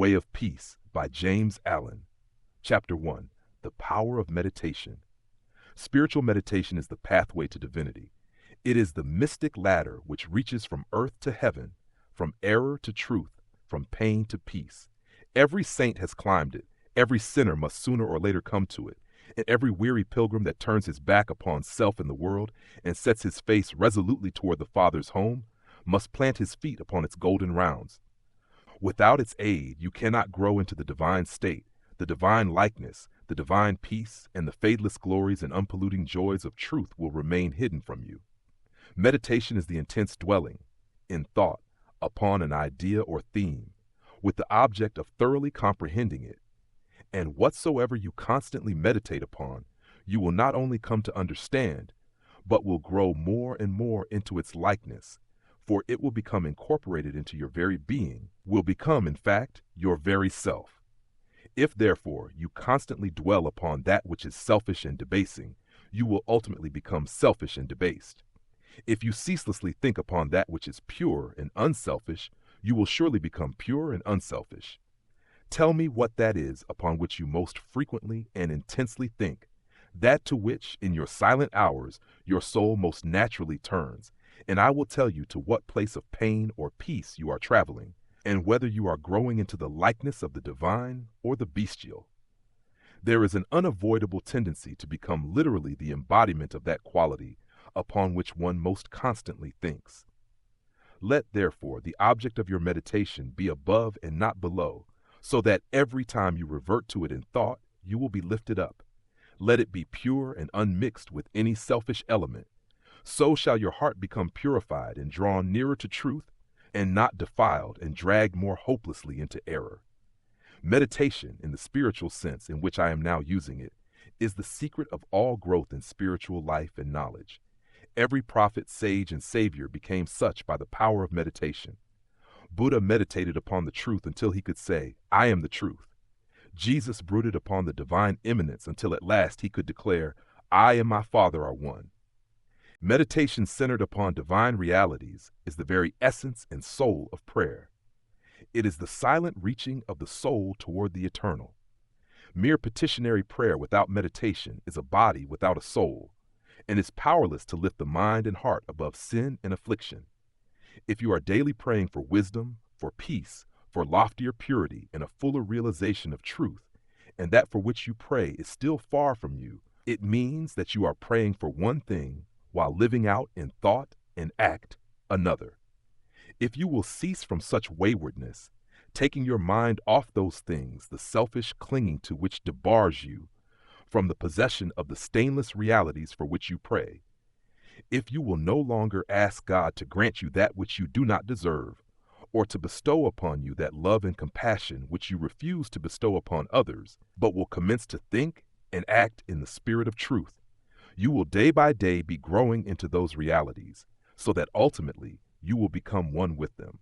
Way of Peace by James Allen. Chapter 1. The Power of Meditation. Spiritual meditation is the pathway to divinity. It is the mystic ladder which reaches from earth to heaven, from error to truth, from pain to peace. Every saint has climbed it. Every sinner must sooner or later come to it. And every weary pilgrim that turns his back upon self and the world and sets his face resolutely toward the Father's home must plant his feet upon its golden rounds. Without its aid, you cannot grow into the divine state, the divine likeness, the divine peace, and the fadeless glories and unpolluting joys of truth will remain hidden from you. Meditation is the intense dwelling, in thought, upon an idea or theme, with the object of thoroughly comprehending it. And whatsoever you constantly meditate upon, you will not only come to understand, but will grow more and more into its likeness, for it will become incorporated into your very being, will become, in fact, your very self. If, therefore, you constantly dwell upon that which is selfish and debasing, you will ultimately become selfish and debased. If you ceaselessly think upon that which is pure and unselfish, you will surely become pure and unselfish. Tell me what that is upon which you most frequently and intensely think, that to which, in your silent hours, your soul most naturally turns, and I will tell you to what place of pain or peace you are traveling, and whether you are growing into the likeness of the divine or the bestial. There is an unavoidable tendency to become literally the embodiment of that quality upon which one most constantly thinks. Let, therefore, the object of your meditation be above and not below, so that every time you revert to it in thought, you will be lifted up. Let it be pure and unmixed with any selfish element. So shall your heart become purified and drawn nearer to truth, and not defiled and dragged more hopelessly into error. Meditation, in the spiritual sense in which I am now using it, is the secret of all growth in spiritual life and knowledge. Every prophet, sage, and savior became such by the power of meditation. Buddha meditated upon the truth until he could say, "I am the truth." Jesus brooded upon the divine immanence until at last he could declare, "I and my Father are one." Meditation centered upon divine realities is the very essence and soul of prayer. It is the silent reaching of the soul toward the eternal. Mere petitionary prayer without meditation is a body without a soul, and is powerless to lift the mind and heart above sin and affliction. If you are daily praying for wisdom, for peace, for loftier purity, and a fuller realization of truth, and that for which you pray is still far from you, it means that you are praying for one thing while living out in thought and act another. If you will cease from such waywardness, taking your mind off those things, the selfish clinging to which debars you from the possession of the stainless realities for which you pray, if you will no longer ask God to grant you that which you do not deserve, or to bestow upon you that love and compassion which you refuse to bestow upon others, but will commence to think and act in the spirit of truth, you will day by day be growing into those realities, so that ultimately you will become one with them.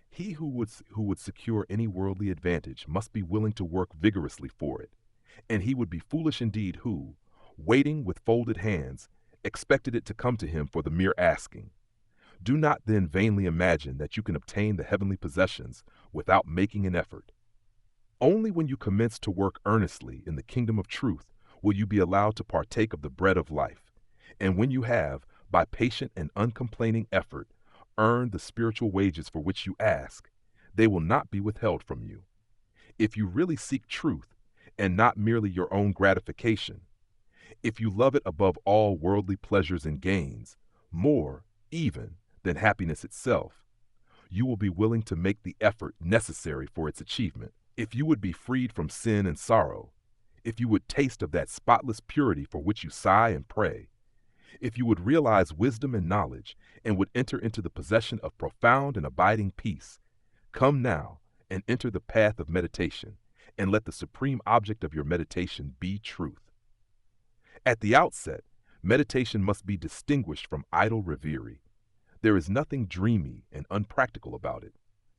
He who would secure any worldly advantage must be willing to work vigorously for it, and he would be foolish indeed who, waiting with folded hands, expected it to come to him for the mere asking. Do not then vainly imagine that you can obtain the heavenly possessions without making an effort. Only when you commence to work earnestly in the kingdom of truth will you be allowed to partake of the bread of life, and when you have, by patient and uncomplaining effort, earned the spiritual wages for which you ask, they will not be withheld from you. If you really seek truth, and not merely your own gratification, if you love it above all worldly pleasures and gains, more, even, than happiness itself, you will be willing to make the effort necessary for its achievement. If you would be freed from sin and sorrow, if you would taste of that spotless purity for which you sigh and pray, if you would realize wisdom and knowledge, and would enter into the possession of profound and abiding peace, come now and enter the path of meditation, and let the supreme object of your meditation be truth. At the outset, meditation must be distinguished from idle reverie. There is nothing dreamy and unpractical about it.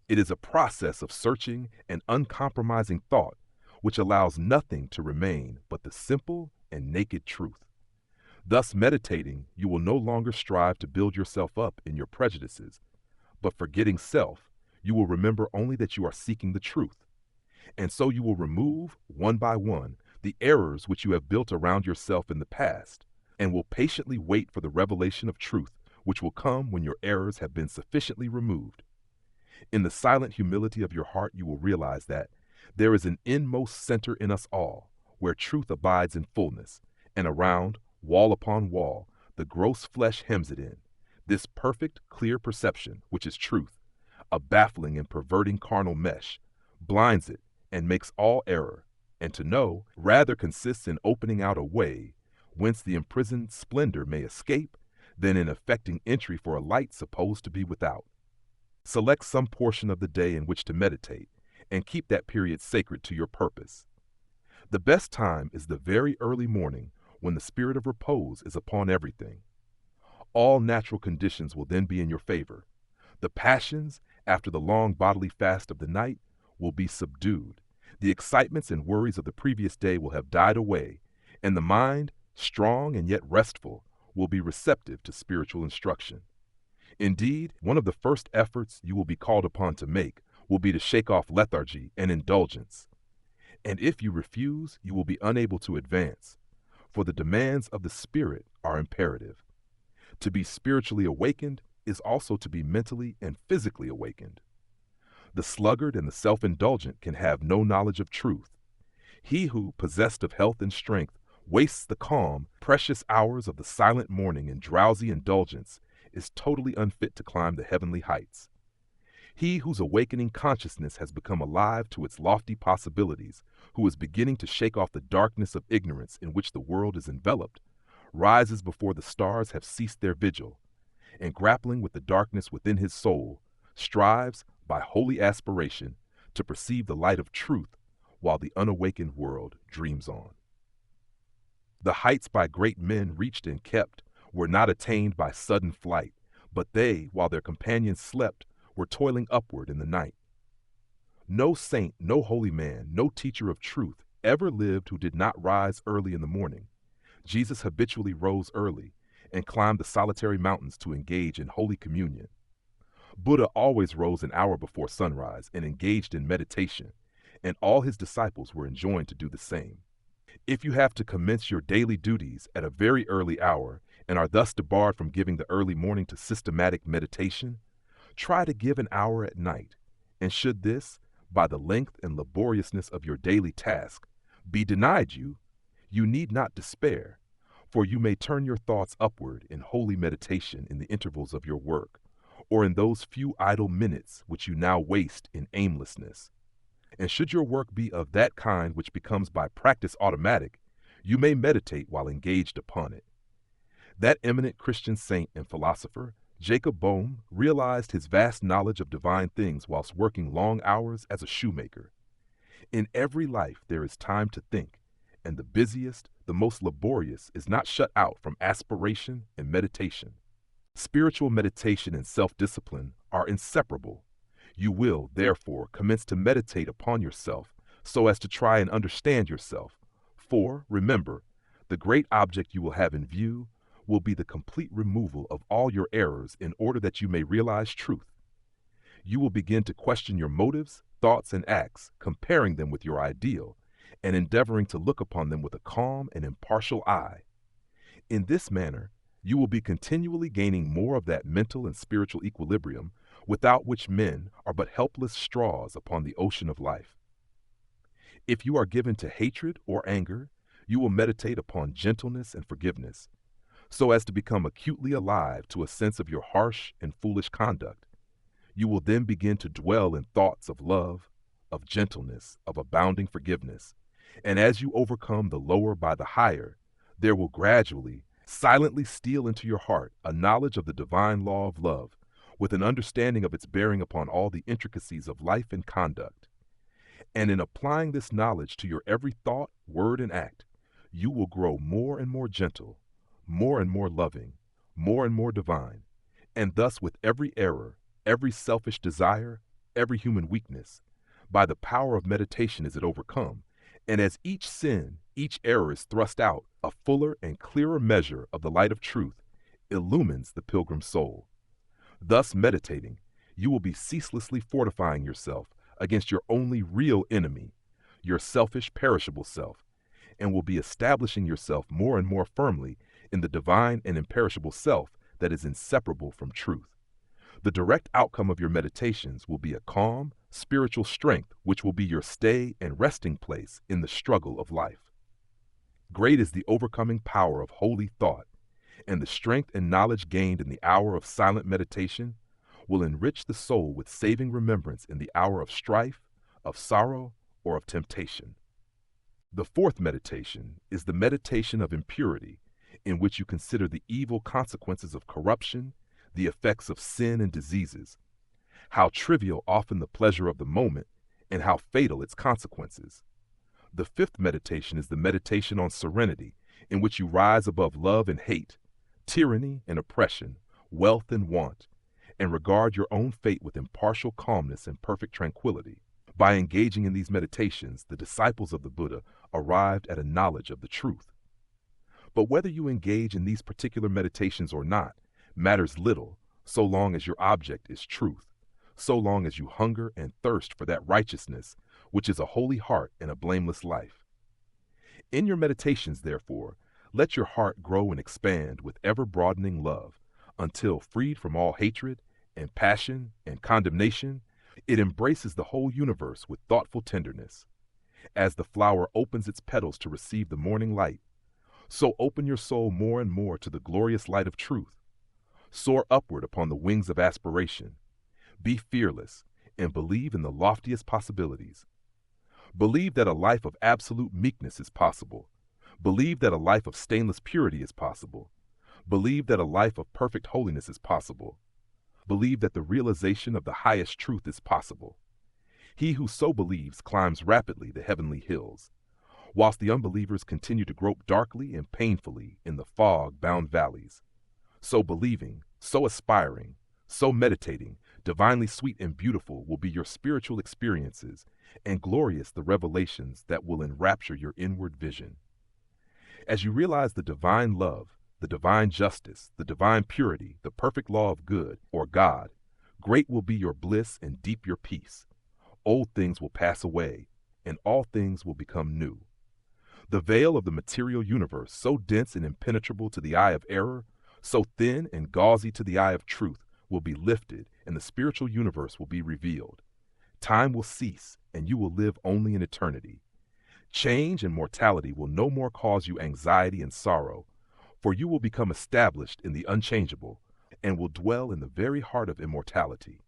It is a process of searching and uncompromising thought which allows nothing to remain but the simple and naked truth. Thus meditating, you will no longer strive to build yourself up in your prejudices, but forgetting self, you will remember only that you are seeking the truth. And so you will remove, one by one, the errors which you have built around yourself in the past, and will patiently wait for the revelation of truth, which will come when your errors have been sufficiently removed. In the silent humility of your heart, you will realize that there is an inmost center in us all, where truth abides in fullness, and around, wall upon wall, the gross flesh hems it in. This perfect, clear perception, which is truth, a baffling and perverting carnal mesh, blinds it and makes all error, and to know rather consists in opening out a way whence the imprisoned splendor may escape than in effecting entry for a light supposed to be without. Select some portion of the day in which to meditate, and keep that period sacred to your purpose. The best time is the very early morning, when the spirit of repose is upon everything. All natural conditions will then be in your favor. The passions, after the long bodily fast of the night, will be subdued. The excitements and worries of the previous day will have died away, and the mind, strong and yet restful, will be receptive to spiritual instruction. Indeed, one of the first efforts you will be called upon to make will be to shake off lethargy and indulgence. And if you refuse, you will be unable to advance, for the demands of the Spirit are imperative. To be spiritually awakened is also to be mentally and physically awakened. The sluggard and the self-indulgent can have no knowledge of truth. He who, possessed of health and strength, wastes the calm, precious hours of the silent morning in drowsy indulgence is totally unfit to climb the heavenly heights. He whose awakening consciousness has become alive to its lofty possibilities, who is beginning to shake off the darkness of ignorance in which the world is enveloped, rises before the stars have ceased their vigil, and grappling with the darkness within his soul, strives, by holy aspiration, to perceive the light of truth while the unawakened world dreams on. The heights by great men reached and kept were not attained by sudden flight, but they, while their companions slept, were toiling upward in the night. No saint, no holy man, no teacher of truth ever lived who did not rise early in the morning. Jesus habitually rose early and climbed the solitary mountains to engage in holy communion. Buddha always rose an hour before sunrise and engaged in meditation, and all his disciples were enjoined to do the same. If you have to commence your daily duties at a very early hour and are thus debarred from giving the early morning to systematic meditation, try to give an hour at night, and should this, by the length and laboriousness of your daily task, be denied you, you need not despair, for you may turn your thoughts upward in holy meditation in the intervals of your work, or in those few idle minutes which you now waste in aimlessness. And should your work be of that kind which becomes by practice automatic, you may meditate while engaged upon it. That eminent Christian saint and philosopher, Jacob Boehme, realized his vast knowledge of divine things whilst working long hours as a shoemaker. In every life there is time to think, and the busiest, the most laborious, is not shut out from aspiration and meditation. Spiritual meditation and self-discipline are inseparable. You will, therefore, commence to meditate upon yourself so as to try and understand yourself. For, remember, the great object you will have in view will be the complete removal of all your errors in order that you may realize truth. You will begin to question your motives, thoughts, and acts, comparing them with your ideal, and endeavoring to look upon them with a calm and impartial eye. In this manner, you will be continually gaining more of that mental and spiritual equilibrium without which men are but helpless straws upon the ocean of life. If you are given to hatred or anger, you will meditate upon gentleness and forgiveness, so as to become acutely alive to a sense of your harsh and foolish conduct. You will then begin to dwell in thoughts of love, of gentleness, of abounding forgiveness, and as you overcome the lower by the higher, there will gradually, silently steal into your heart a knowledge of the divine law of love, with an understanding of its bearing upon all the intricacies of life and conduct. And in applying this knowledge to your every thought, word, and act, you will grow more and more gentle, more and more loving, more and more divine, and thus with every error, every selfish desire, every human weakness, by the power of meditation is it overcome, and as each sin, each error is thrust out, a fuller and clearer measure of the light of truth illumines the pilgrim soul. Thus meditating, you will be ceaselessly fortifying yourself against your only real enemy, your selfish, perishable self, and will be establishing yourself more and more firmly in the divine and imperishable self that is inseparable from truth. The direct outcome of your meditations will be a calm, spiritual strength which will be your stay and resting place in the struggle of life. Great is the overcoming power of holy thought, and the strength and knowledge gained in the hour of silent meditation will enrich the soul with saving remembrance in the hour of strife, of sorrow, or of temptation. The fourth meditation is the meditation of impurity, in which you consider the evil consequences of corruption, the effects of sin and diseases, how trivial often the pleasure of the moment, and how fatal its consequences. The fifth meditation is the meditation on serenity, in which you rise above love and hate, tyranny and oppression, wealth and want, and regard your own fate with impartial calmness and perfect tranquility. By engaging in these meditations, the disciples of the Buddha arrived at a knowledge of the truth. But whether you engage in these particular meditations or not matters little, so long as your object is truth, so long as you hunger and thirst for that righteousness which is a holy heart and a blameless life. In your meditations, therefore, let your heart grow and expand with ever-broadening love, until, freed from all hatred and passion and condemnation, it embraces the whole universe with thoughtful tenderness. As the flower opens its petals to receive the morning light, so open your soul more and more to the glorious light of truth. Soar upward upon the wings of aspiration. Be fearless and believe in the loftiest possibilities. Believe that a life of absolute meekness is possible. Believe that a life of stainless purity is possible. Believe that a life of perfect holiness is possible. Believe that the realization of the highest truth is possible. He who so believes climbs rapidly the heavenly hills, whilst the unbelievers continue to grope darkly and painfully in the fog-bound valleys. So believing, so aspiring, so meditating, divinely sweet and beautiful will be your spiritual experiences, and glorious the revelations that will enrapture your inward vision. As you realize the divine love, the divine justice, the divine purity, the perfect law of good, or God, great will be your bliss and deep your peace. Old things will pass away, and all things will become new. The veil of the material universe, so dense and impenetrable to the eye of error, so thin and gauzy to the eye of truth, will be lifted, and the spiritual universe will be revealed. Time will cease, and you will live only in eternity. Change and mortality will no more cause you anxiety and sorrow, for you will become established in the unchangeable, and will dwell in the very heart of immortality.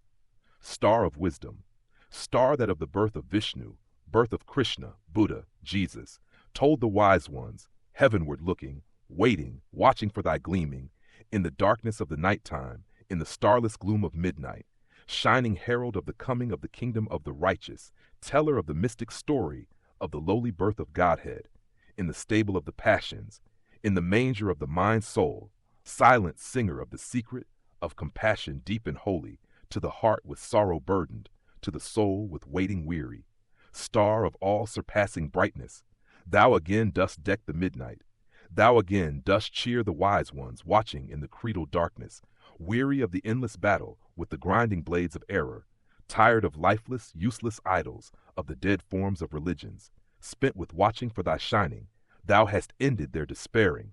Star of wisdom, star that of the birth of Vishnu, birth of Krishna, Buddha, Jesus, told the wise ones, heavenward looking, waiting, watching for thy gleaming, in the darkness of the nighttime, in the starless gloom of midnight, shining herald of the coming of the kingdom of the righteous, teller of the mystic story of the lowly birth of Godhead, in the stable of the passions, in the manger of the mind-soul, silent singer of the secret of compassion deep and holy, to the heart with sorrow burdened, to the soul with waiting weary, star of all surpassing brightness, thou again dost deck the midnight, thou again dost cheer the wise ones watching in the creedal darkness, weary of the endless battle with the grinding blades of error, tired of lifeless, useless idols, of the dead forms of religions, spent with watching for thy shining, thou hast ended their despairing.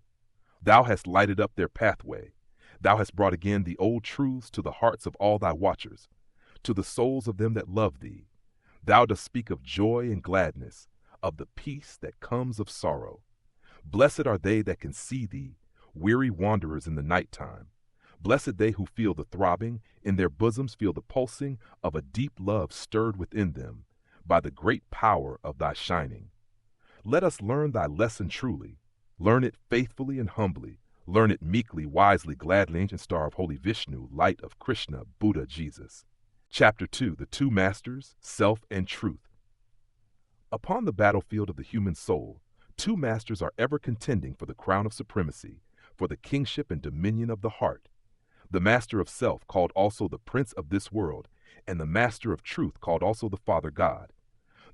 Thou hast lighted up their pathway. Thou hast brought again the old truths to the hearts of all thy watchers, to the souls of them that love thee. Thou dost speak of joy and gladness, of the peace that comes of sorrow. Blessed are they that can see thee, weary wanderers in the night time. Blessed they who feel the throbbing, in their bosoms feel the pulsing of a deep love stirred within them by the great power of thy shining. Let us learn thy lesson truly. Learn it faithfully and humbly. Learn it meekly, wisely, gladly, ancient star of holy Vishnu, light of Krishna, Buddha, Jesus. Chapter 2, The Two Masters, Self and Truth. Upon the battlefield of the human soul, two masters are ever contending for the crown of supremacy, for the kingship and dominion of the heart. The master of self, called also the prince of this world, and the master of truth, called also the Father God.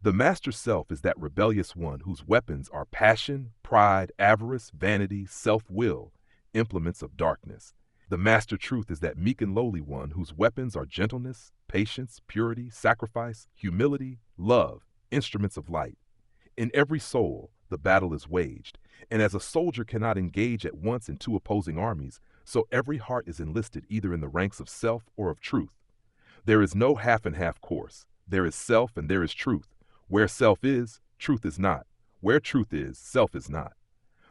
The master self is that rebellious one whose weapons are passion, pride, avarice, vanity, self-will, implements of darkness. The master truth is that meek and lowly one whose weapons are gentleness, patience, purity, sacrifice, humility, love, instruments of light. In every soul, the battle is waged, and as a soldier cannot engage at once in two opposing armies, so every heart is enlisted either in the ranks of self or of truth. There is no half and half course. There is self and there is truth. Where self is, truth is not. Where truth is, self is not.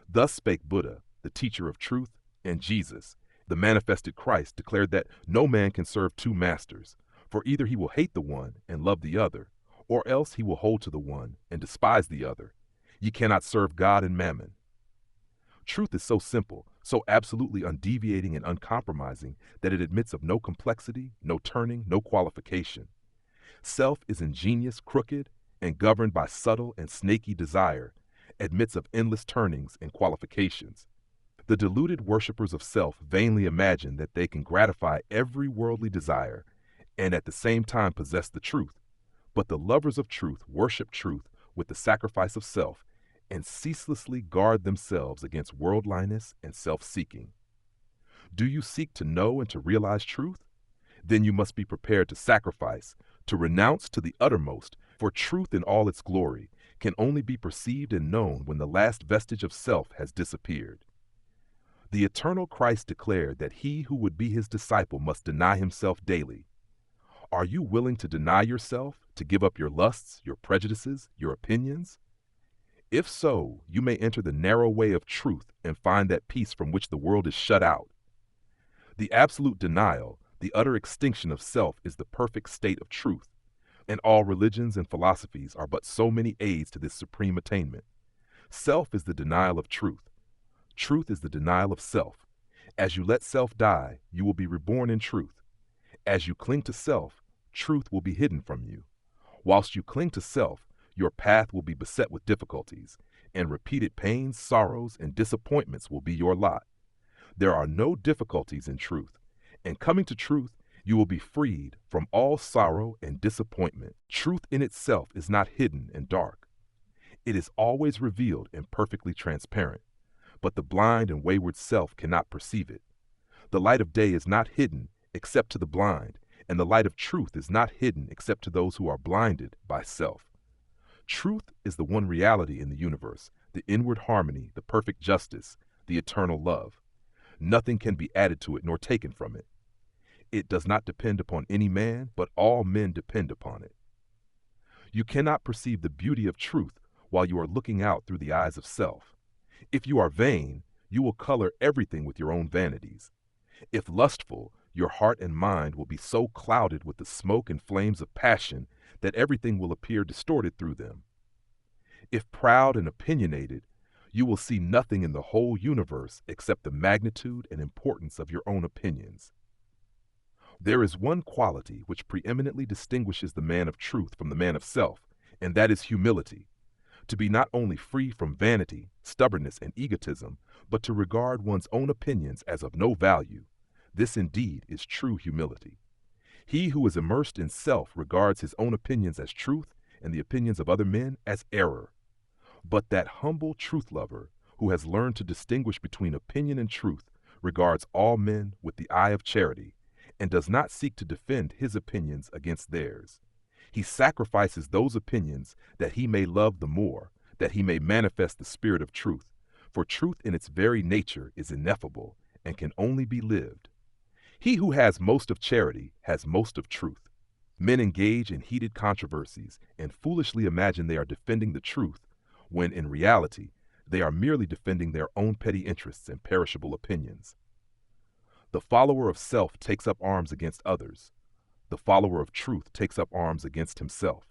Thus spake Buddha, the teacher of truth, and Jesus, the manifested Christ, declared that no man can serve two masters, for either he will hate the one and love the other, or else he will hold to the one and despise the other. Ye cannot serve God and mammon. Truth is so simple, so absolutely undeviating and uncompromising that it admits of no complexity, no turning, no qualification. Self is ingenious, crooked, and governed by subtle and snaky desire, admits of endless turnings and qualifications. The deluded worshippers of self vainly imagine that they can gratify every worldly desire and at the same time possess the truth. But the lovers of truth worship truth with the sacrifice of self and ceaselessly guard themselves against worldliness and self-seeking. Do you seek to know and to realize truth? Then you must be prepared to sacrifice, to renounce to the uttermost, for truth in all its glory can only be perceived and known when the last vestige of self has disappeared. The eternal Christ declared that he who would be his disciple must deny himself daily. Are you willing to deny yourself, to give up your lusts, your prejudices, your opinions? If so, you may enter the narrow way of truth and find that peace from which the world is shut out. The absolute denial, the utter extinction of self is the perfect state of truth, and all religions and philosophies are but so many aids to this supreme attainment. Self is the denial of truth. Truth is the denial of self. As you let self die, you will be reborn in truth. As you cling to self, truth will be hidden from you. Whilst you cling to self, your path will be beset with difficulties, and repeated pains, sorrows, and disappointments will be your lot. There are no difficulties in truth, and coming to truth, you will be freed from all sorrow and disappointment. Truth in itself is not hidden and dark. It is always revealed and perfectly transparent, but the blind and wayward self cannot perceive it. The light of day is not hidden except to the blind, and the light of truth is not hidden except to those who are blinded by self. Truth is the one reality in the universe, the inward harmony, the perfect justice, the eternal love. Nothing can be added to it nor taken from it. It does not depend upon any man, but all men depend upon it. You cannot perceive the beauty of truth while you are looking out through the eyes of self. If you are vain, you will color everything with your own vanities. If lustful, your heart and mind will be so clouded with the smoke and flames of passion that everything will appear distorted through them. If proud and opinionated, you will see nothing in the whole universe except the magnitude and importance of your own opinions. There is one quality which preeminently distinguishes the man of truth from the man of self, and that is humility. To be not only free from vanity, stubbornness, and egotism, but to regard one's own opinions as of no value. This indeed is true humility. He who is immersed in self regards his own opinions as truth and the opinions of other men as error. But that humble truth lover, who has learned to distinguish between opinion and truth, regards all men with the eye of charity, and does not seek to defend his opinions against theirs. He sacrifices those opinions that he may love the more, that he may manifest the spirit of truth, for truth in its very nature is ineffable and can only be lived. He who has most of charity has most of truth. Men engage in heated controversies and foolishly imagine they are defending the truth, when in reality they are merely defending their own petty interests and perishable opinions. The follower of self takes up arms against others. The follower of truth takes up arms against himself.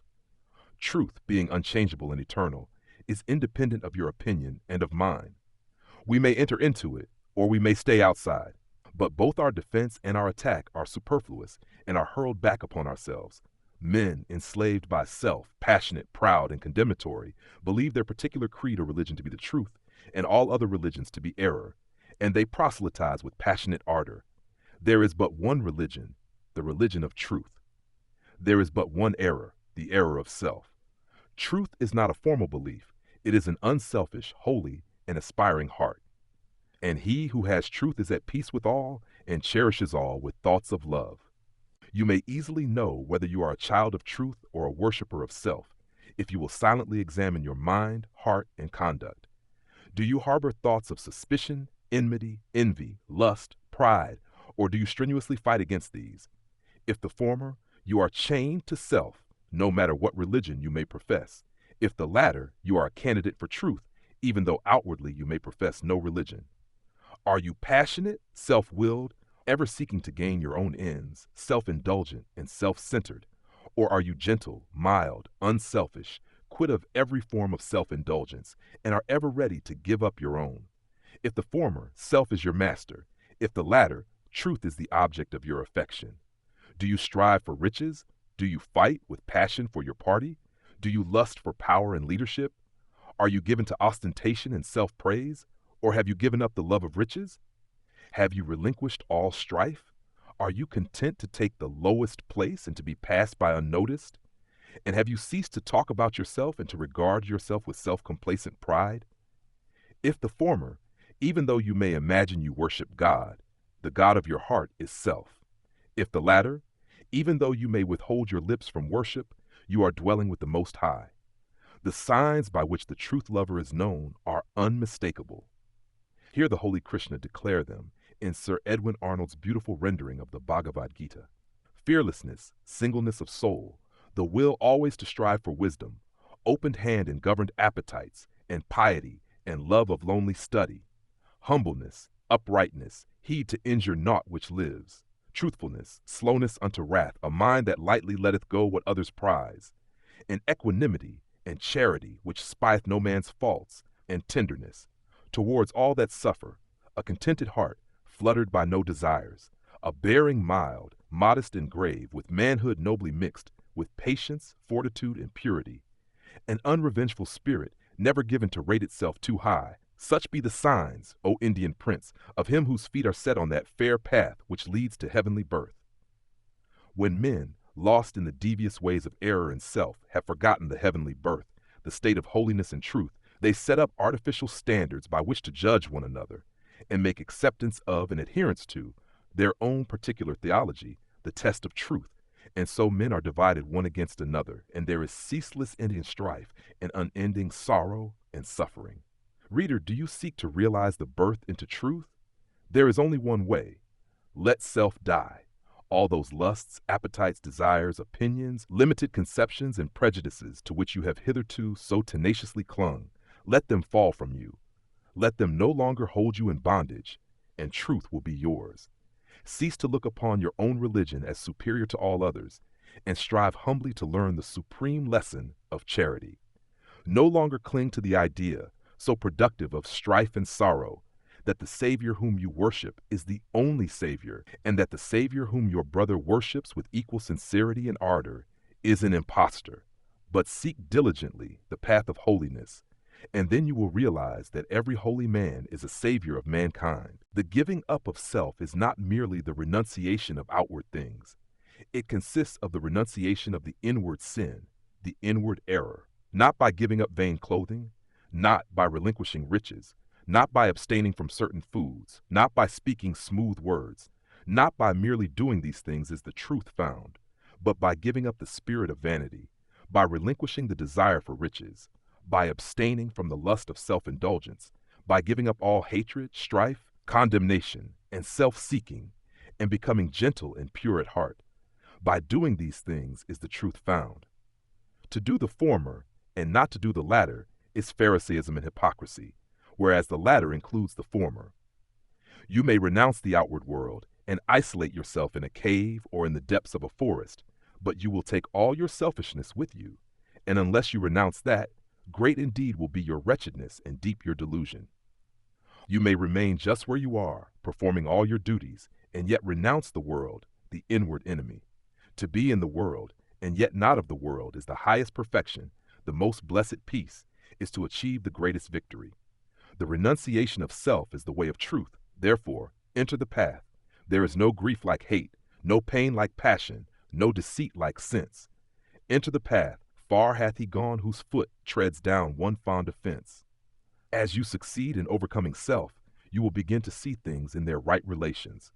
Truth, being unchangeable and eternal, is independent of your opinion and of mine. We may enter into it, or we may stay outside, but both our defense and our attack are superfluous and are hurled back upon ourselves. Men enslaved by self, passionate, proud, and condemnatory, believe their particular creed or religion to be the truth, and all other religions to be error, and they proselytize with passionate ardor. There is but one religion, the religion of truth. There is but one error, the error of self. Truth is not a formal belief. It is an unselfish, holy, and aspiring heart. And he who has truth is at peace with all and cherishes all with thoughts of love. You may easily know whether you are a child of truth or a worshiper of self if you will silently examine your mind, heart, and conduct. Do you harbor thoughts of suspicion, enmity, envy, lust, pride, or do you strenuously fight against these? If the former, you are chained to self, no matter what religion you may profess. If the latter, you are a candidate for truth, even though outwardly you may profess no religion. Are you passionate, self-willed, ever seeking to gain your own ends, self-indulgent, and self-centered? Or are you gentle, mild, unselfish, quit of every form of self-indulgence, and are ever ready to give up your own? If the former, self is your master. If the latter, truth is the object of your affection. Do you strive for riches? Do you fight with passion for your party? Do you lust for power and leadership? Are you given to ostentation and self-praise? Or have you given up the love of riches? Have you relinquished all strife? Are you content to take the lowest place and to be passed by unnoticed? And have you ceased to talk about yourself and to regard yourself with self-complacent pride? If the former, even though you may imagine you worship God, the God of your heart is self. If the latter, even though you may withhold your lips from worship, you are dwelling with the Most High. The signs by which the truth lover is known are unmistakable. Hear the Holy Krishna declare them in Sir Edwin Arnold's beautiful rendering of the Bhagavad Gita. Fearlessness, singleness of soul, the will always to strive for wisdom, opened hand and governed appetites, and piety, and love of lonely study, humbleness, uprightness, heed to injure naught which lives, truthfulness, slowness unto wrath, a mind that lightly letteth go what others prize, and equanimity, and charity, which spieth no man's faults, and tenderness, towards all that suffer, a contented heart, fluttered by no desires, a bearing mild, modest and grave, with manhood nobly mixed, with patience, fortitude, and purity, an unrevengeful spirit, never given to rate itself too high. Such be the signs, O Indian prince, of him whose feet are set on that fair path which leads to heavenly birth. When men, lost in the devious ways of error and self, have forgotten the heavenly birth, the state of holiness and truth, they set up artificial standards by which to judge one another, and make acceptance of and adherence to their own particular theology, the test of truth, and so men are divided one against another, and there is ceaseless ending strife and unending sorrow and suffering. Reader, do you seek to realize the birth into truth? There is only one way. Let self die. All those lusts, appetites, desires, opinions, limited conceptions, and prejudices to which you have hitherto so tenaciously clung, let them fall from you. Let them no longer hold you in bondage, and truth will be yours. Cease to look upon your own religion as superior to all others, and strive humbly to learn the supreme lesson of charity. No longer cling to the idea, so productive of strife and sorrow, that the Savior whom you worship is the only Savior, and that the Savior whom your brother worships with equal sincerity and ardor is an impostor. But seek diligently the path of holiness, and then you will realize that every holy man is a savior of mankind. The giving up of self is not merely the renunciation of outward things. It consists of the renunciation of the inward sin, the inward error, not by giving up vain clothing, not by relinquishing riches, not by abstaining from certain foods, not by speaking smooth words, not by merely doing these things is the truth found, but by giving up the spirit of vanity, by relinquishing the desire for riches, by abstaining from the lust of self-indulgence, by giving up all hatred, strife, condemnation, and self-seeking, and becoming gentle and pure at heart. By doing these things is the truth found. To do the former and not to do the latter is Pharisaism and hypocrisy, whereas the latter includes the former. You may renounce the outward world and isolate yourself in a cave or in the depths of a forest, but you will take all your selfishness with you, and unless you renounce that, great indeed will be your wretchedness and deep your delusion. You may remain just where you are, performing all your duties, and yet renounce the world, the inward enemy. To be in the world, and yet not of the world, is the highest perfection, the most blessed peace, is to achieve the greatest victory. The renunciation of self is the way of truth. Therefore, enter the path. There is no grief like hate, no pain like passion, no deceit like sense. Enter the path. Far hath he gone whose foot treads down one fond offense. As you succeed in overcoming self, you will begin to see things in their right relations.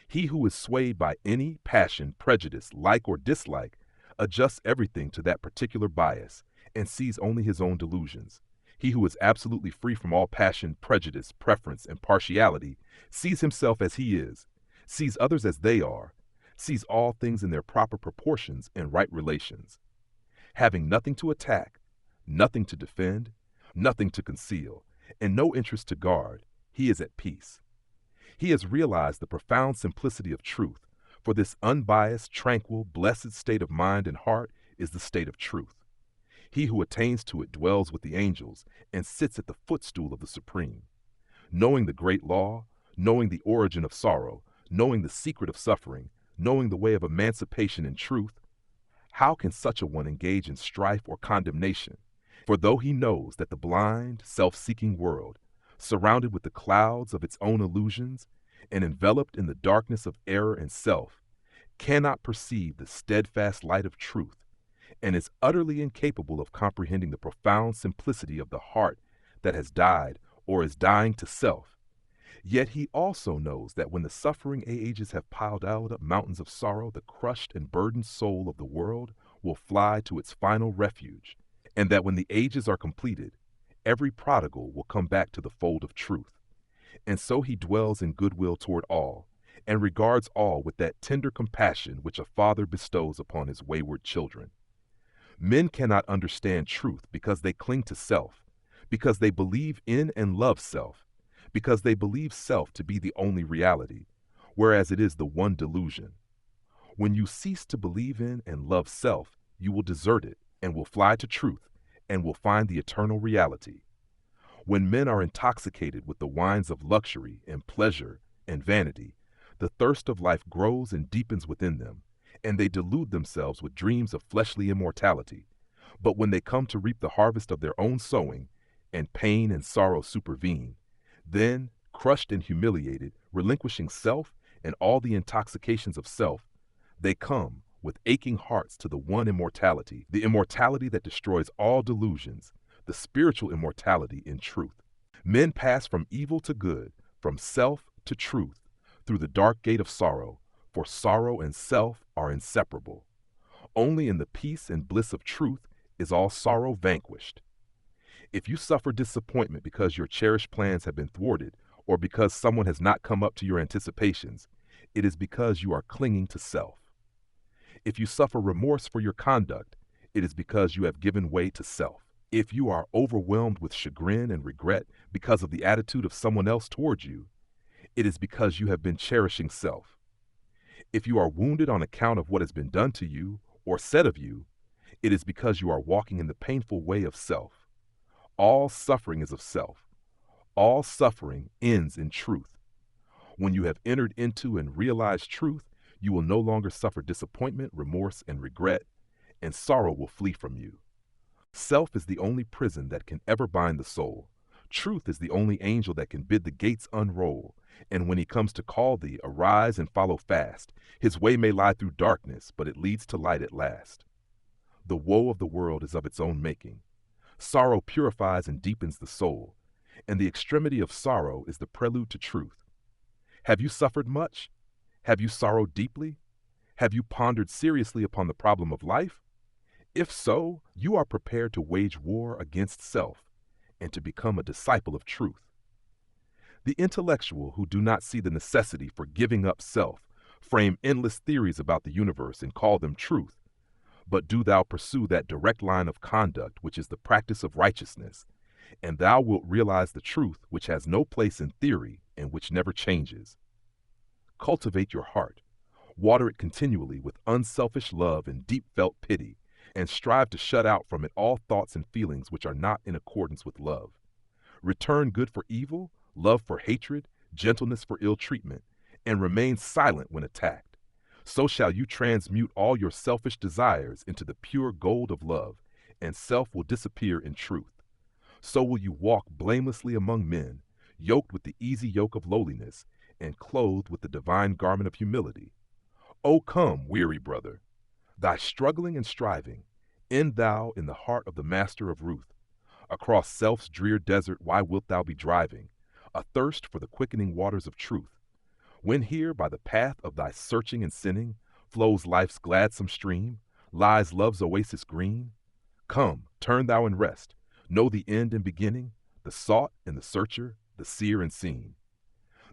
He who is swayed by any passion, prejudice, like or dislike, adjusts everything to that particular bias and sees only his own delusions. He who is absolutely free from all passion, prejudice, preference, and partiality sees himself as he is, sees others as they are, sees all things in their proper proportions and right relations. Having nothing to attack, nothing to defend, nothing to conceal, and no interest to guard, he is at peace. He has realized the profound simplicity of truth, for this unbiased, tranquil, blessed state of mind and heart is the state of truth. He who attains to it dwells with the angels and sits at the footstool of the Supreme. Knowing the great law, knowing the origin of sorrow, knowing the secret of suffering, knowing the way of emancipation in truth, how can such a one engage in strife or condemnation? For though he knows that the blind, self-seeking world, surrounded with the clouds of its own illusions and enveloped in the darkness of error and self, cannot perceive the steadfast light of truth, and is utterly incapable of comprehending the profound simplicity of the heart that has died or is dying to self, yet he also knows that when the suffering ages have piled out up mountains of sorrow, the crushed and burdened soul of the world will fly to its final refuge, and that when the ages are completed, every prodigal will come back to the fold of truth. And so he dwells in goodwill toward all, and regards all with that tender compassion which a father bestows upon his wayward children. Men cannot understand truth because they cling to self, because they believe in and love self, because they believe self to be the only reality, whereas it is the one delusion. When you cease to believe in and love self, you will desert it and will fly to truth and will find the eternal reality. When men are intoxicated with the wines of luxury and pleasure and vanity, the thirst of life grows and deepens within them, and they delude themselves with dreams of fleshly immortality. But when they come to reap the harvest of their own sowing, and pain and sorrow supervene, then, crushed and humiliated, relinquishing self and all the intoxications of self, they come with aching hearts to the one immortality, the immortality that destroys all delusions, the spiritual immortality in truth. Men pass from evil to good, from self to truth, through the dark gate of sorrow, for sorrow and self are inseparable. Only in the peace and bliss of truth is all sorrow vanquished. If you suffer disappointment because your cherished plans have been thwarted, or because someone has not come up to your anticipations, it is because you are clinging to self. If you suffer remorse for your conduct, it is because you have given way to self. If you are overwhelmed with chagrin and regret because of the attitude of someone else towards you, it is because you have been cherishing self. If you are wounded on account of what has been done to you or said of you, it is because you are walking in the painful way of self. All suffering is of self. All suffering ends in truth. When you have entered into and realized truth, you will no longer suffer disappointment, remorse, and regret, and sorrow will flee from you. Self is the only prison that can ever bind the soul. Truth is the only angel that can bid the gates unroll, and when he comes to call thee, arise and follow fast. His way may lie through darkness, but it leads to light at last. The woe of the world is of its own making. Sorrow purifies and deepens the soul, and the extremity of sorrow is the prelude to truth. Have you suffered much? Have you sorrowed deeply? Have you pondered seriously upon the problem of life? If so, you are prepared to wage war against self and to become a disciple of truth. The intellectual who do not see the necessity for giving up self frame endless theories about the universe and call them truth. But do thou pursue that direct line of conduct which is the practice of righteousness, and thou wilt realize the truth which has no place in theory and which never changes. Cultivate your heart. Water it continually with unselfish love and deep-felt pity, and strive to shut out from it all thoughts and feelings which are not in accordance with love. Return good for evil, love for hatred, gentleness for ill treatment, and remain silent when attacked. So shall you transmute all your selfish desires into the pure gold of love, and self will disappear in truth. So will you walk blamelessly among men, yoked with the easy yoke of lowliness, and clothed with the divine garment of humility. O come, weary brother, thy struggling and striving, end thou in the heart of the Master of Ruth. Across self's drear desert why wilt thou be driving, athirst for the quickening waters of truth? When here by the path of thy searching and sinning flows life's gladsome stream, lies love's oasis green, come, turn thou and rest, know the end and beginning, the sought and the searcher, the seer and seen.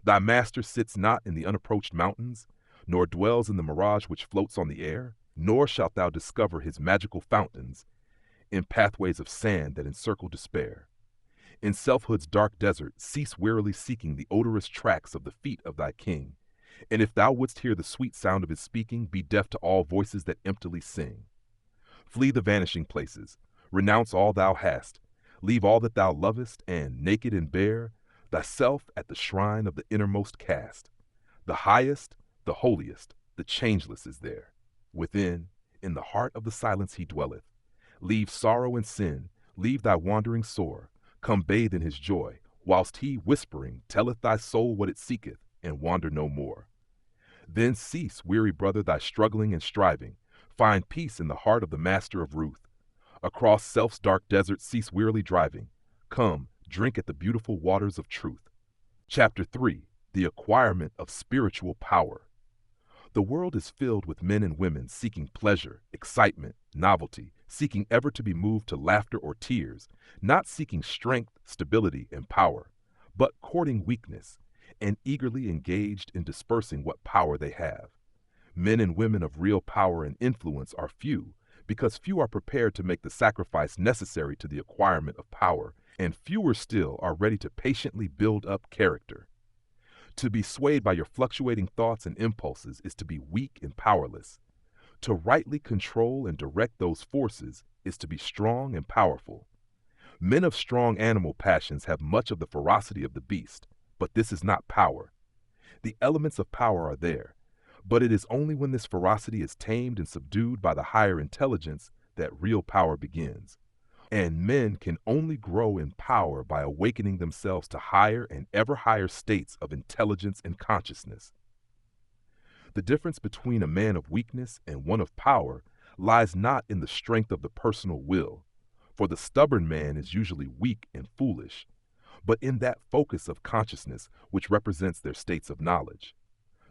Thy master sits not in the unapproached mountains, nor dwells in the mirage which floats on the air, nor shalt thou discover his magical fountains in pathways of sand that encircle despair. In selfhood's dark desert, cease wearily seeking the odorous tracks of the feet of thy king. And if thou wouldst hear the sweet sound of his speaking, be deaf to all voices that emptily sing. Flee the vanishing places, renounce all thou hast, leave all that thou lovest, and, naked and bare, thyself at the shrine of the innermost cast. The highest, the holiest, the changeless is there. Within, in the heart of the silence he dwelleth. Leave sorrow and sin, leave thy wandering sore, come bathe in his joy, whilst he, whispering, telleth thy soul what it seeketh, and wander no more. Then cease, weary brother, thy struggling and striving, find peace in the heart of the Master of Ruth. Across self's dark desert cease wearily driving, come, drink at the beautiful waters of truth. Chapter 3. The Acquirement of Spiritual Power. The world is filled with men and women seeking pleasure, excitement, novelty, seeking ever to be moved to laughter or tears, not seeking strength, stability, and power, but courting weakness, and eagerly engaged in dispersing what power they have. Men and women of real power and influence are few, because few are prepared to make the sacrifice necessary to the acquirement of power, and fewer still are ready to patiently build up character. To be swayed by your fluctuating thoughts and impulses is to be weak and powerless. To rightly control and direct those forces is to be strong and powerful. Men of strong animal passions have much of the ferocity of the beast, but this is not power. The elements of power are there, but it is only when this ferocity is tamed and subdued by the higher intelligence that real power begins. And men can only grow in power by awakening themselves to higher and ever higher states of intelligence and consciousness. The difference between a man of weakness and one of power lies not in the strength of the personal will, for the stubborn man is usually weak and foolish, but in that focus of consciousness which represents their states of knowledge.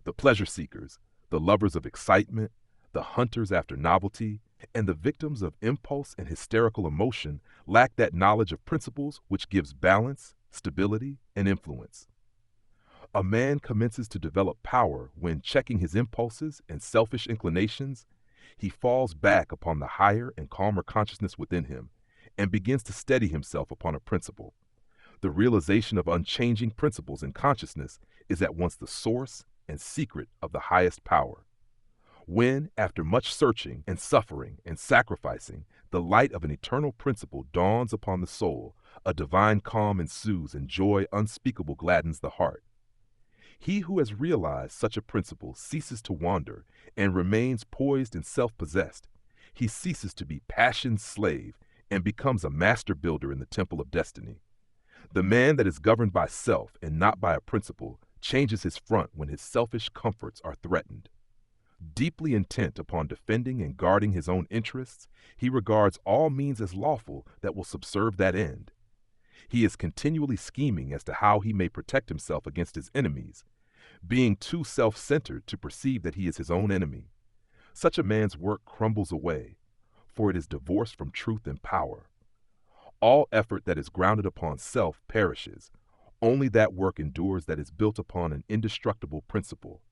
The pleasure seekers, the lovers of excitement, the hunters after novelty, and the victims of impulse and hysterical emotion lack that knowledge of principles which gives balance, stability, and influence. A man commences to develop power when, checking his impulses and selfish inclinations, he falls back upon the higher and calmer consciousness within him and begins to steady himself upon a principle. The realization of unchanging principles in consciousness is at once the source and secret of the highest power. When, after much searching and suffering and sacrificing, the light of an eternal principle dawns upon the soul, a divine calm ensues and joy unspeakable gladdens the heart. He who has realized such a principle ceases to wander and remains poised and self-possessed. He ceases to be passion's slave and becomes a master builder in the temple of destiny. The man that is governed by self and not by a principle changes his front when his selfish comforts are threatened. Deeply intent upon defending and guarding his own interests, he regards all means as lawful that will subserve that end. He is continually scheming as to how he may protect himself against his enemies, being too self-centered to perceive that he is his own enemy. Such a man's work crumbles away, for it is divorced from truth and power. All effort that is grounded upon self perishes. Only that work endures that is built upon an indestructible principle.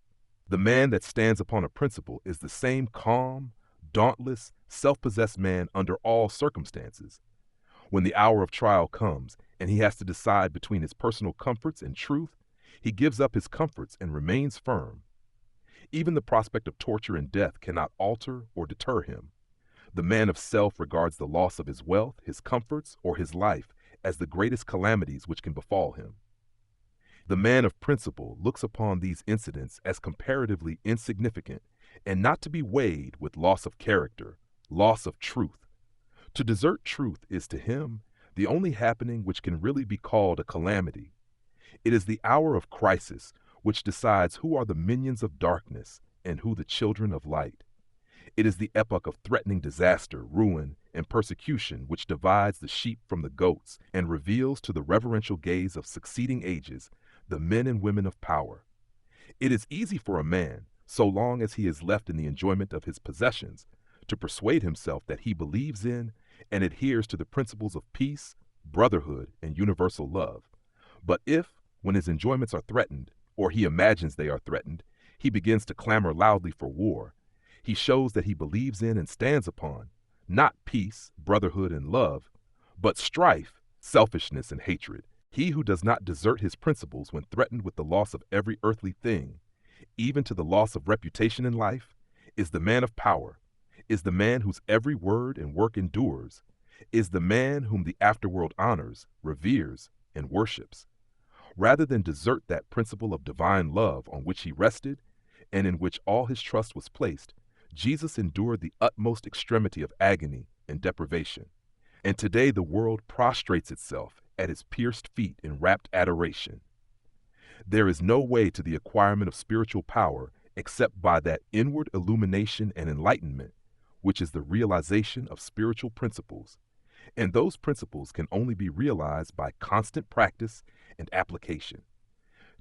The man that stands upon a principle is the same calm, dauntless, self-possessed man under all circumstances. When the hour of trial comes and he has to decide between his personal comforts and truth, he gives up his comforts and remains firm. Even the prospect of torture and death cannot alter or deter him. The man of self regards the loss of his wealth, his comforts, or his life as the greatest calamities which can befall him. The man of principle looks upon these incidents as comparatively insignificant and not to be weighed with loss of character, loss of truth. To desert truth is to him the only happening which can really be called a calamity. It is the hour of crisis which decides who are the minions of darkness and who the children of light. It is the epoch of threatening disaster, ruin, and persecution which divides the sheep from the goats and reveals to the reverential gaze of succeeding ages the men and women of power. It is easy for a man, so long as he is left in the enjoyment of his possessions, to persuade himself that he believes in and adheres to the principles of peace, brotherhood, and universal love. But if, when his enjoyments are threatened, or he imagines they are threatened, he begins to clamor loudly for war, he shows that he believes in and stands upon, not peace, brotherhood, and love, but strife, selfishness, and hatred. He who does not desert his principles when threatened with the loss of every earthly thing, even to the loss of reputation in life, is the man of power, is the man whose every word and work endures, is the man whom the afterworld honors, reveres, and worships. Rather than desert that principle of divine love on which he rested and in which all his trust was placed, Jesus endured the utmost extremity of agony and deprivation. And today the world prostrates itself at his pierced feet in rapt adoration. There is no way to the acquirement of spiritual power except by that inward illumination and enlightenment, which is the realization of spiritual principles. And those principles can only be realized by constant practice and application.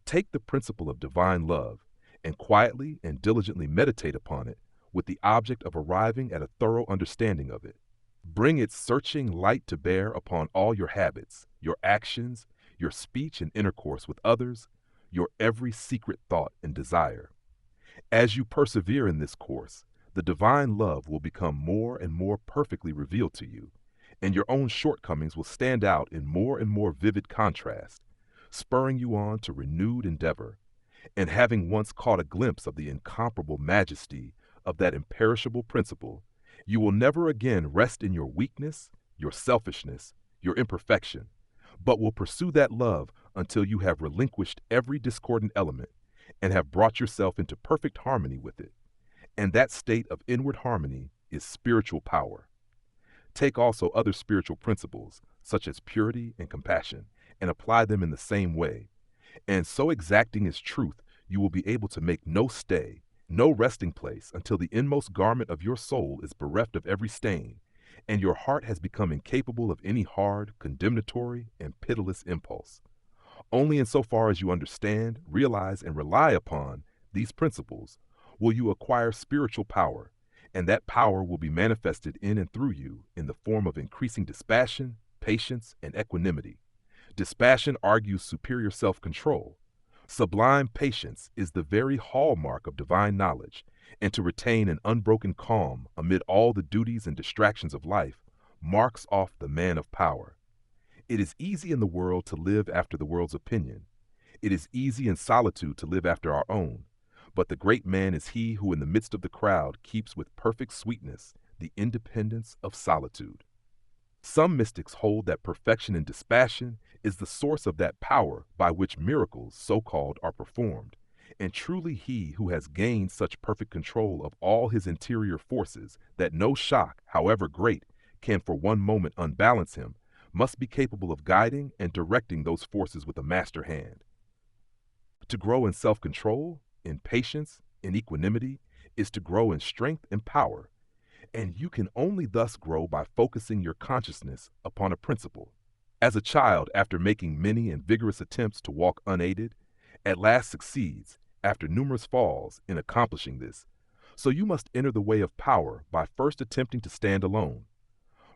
Take the principle of divine love and quietly and diligently meditate upon it with the object of arriving at a thorough understanding of it. Bring its searching light to bear upon all your habits, your actions, your speech and intercourse with others, your every secret thought and desire. As you persevere in this course, the divine love will become more and more perfectly revealed to you, and your own shortcomings will stand out in more and more vivid contrast, spurring you on to renewed endeavor. And having once caught a glimpse of the incomparable majesty of that imperishable principle, you will never again rest in your weakness, your selfishness, your imperfection, but will pursue that love until you have relinquished every discordant element and have brought yourself into perfect harmony with it. And that state of inward harmony is spiritual power. Take also other spiritual principles, such as purity and compassion, and apply them in the same way. And so exacting is truth, you will be able to make no stay, no resting place until the inmost garment of your soul is bereft of every stain, and your heart has become incapable of any hard, condemnatory, and pitiless impulse. Only insofar as you understand, realize, and rely upon these principles will you acquire spiritual power, and that power will be manifested in and through you in the form of increasing dispassion, patience, and equanimity. Dispassion argues superior self-control. Sublime patience is the very hallmark of divine knowledge, and to retain an unbroken calm amid all the duties and distractions of life marks off the man of power. It is easy in the world to live after the world's opinion. It is easy in solitude to live after our own. But the great man is he who in the midst of the crowd keeps with perfect sweetness the independence of solitude. Some mystics hold that perfection in dispassion is the source of that power by which miracles, so-called, are performed, and truly he who has gained such perfect control of all his interior forces that no shock, however great, can for one moment unbalance him, must be capable of guiding and directing those forces with a master hand. To grow in self-control, in patience, in equanimity, is to grow in strength and power, and you can only thus grow by focusing your consciousness upon a principle. As a child, after making many and vigorous attempts to walk unaided, at last succeeds, after numerous falls, in accomplishing this. So you must enter the way of power by first attempting to stand alone.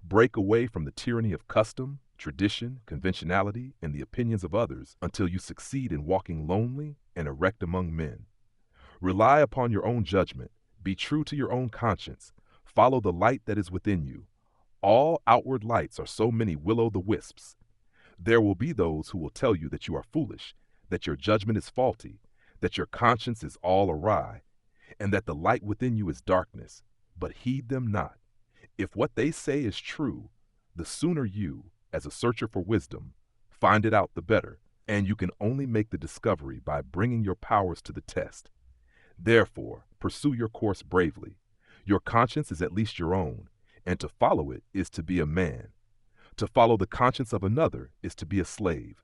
Break away from the tyranny of custom, tradition, conventionality, and the opinions of others until you succeed in walking lonely and erect among men. Rely upon your own judgment, be true to your own conscience, follow the light that is within you. All outward lights are so many will-o'-the-wisps. There will be those who will tell you that you are foolish, that your judgment is faulty, that your conscience is all awry, and that the light within you is darkness. But heed them not. If what they say is true, the sooner you, as a searcher for wisdom, find it out, the better, and you can only make the discovery by bringing your powers to the test. Therefore, pursue your course bravely. Your conscience is at least your own, and to follow it is to be a man. To follow the conscience of another is to be a slave.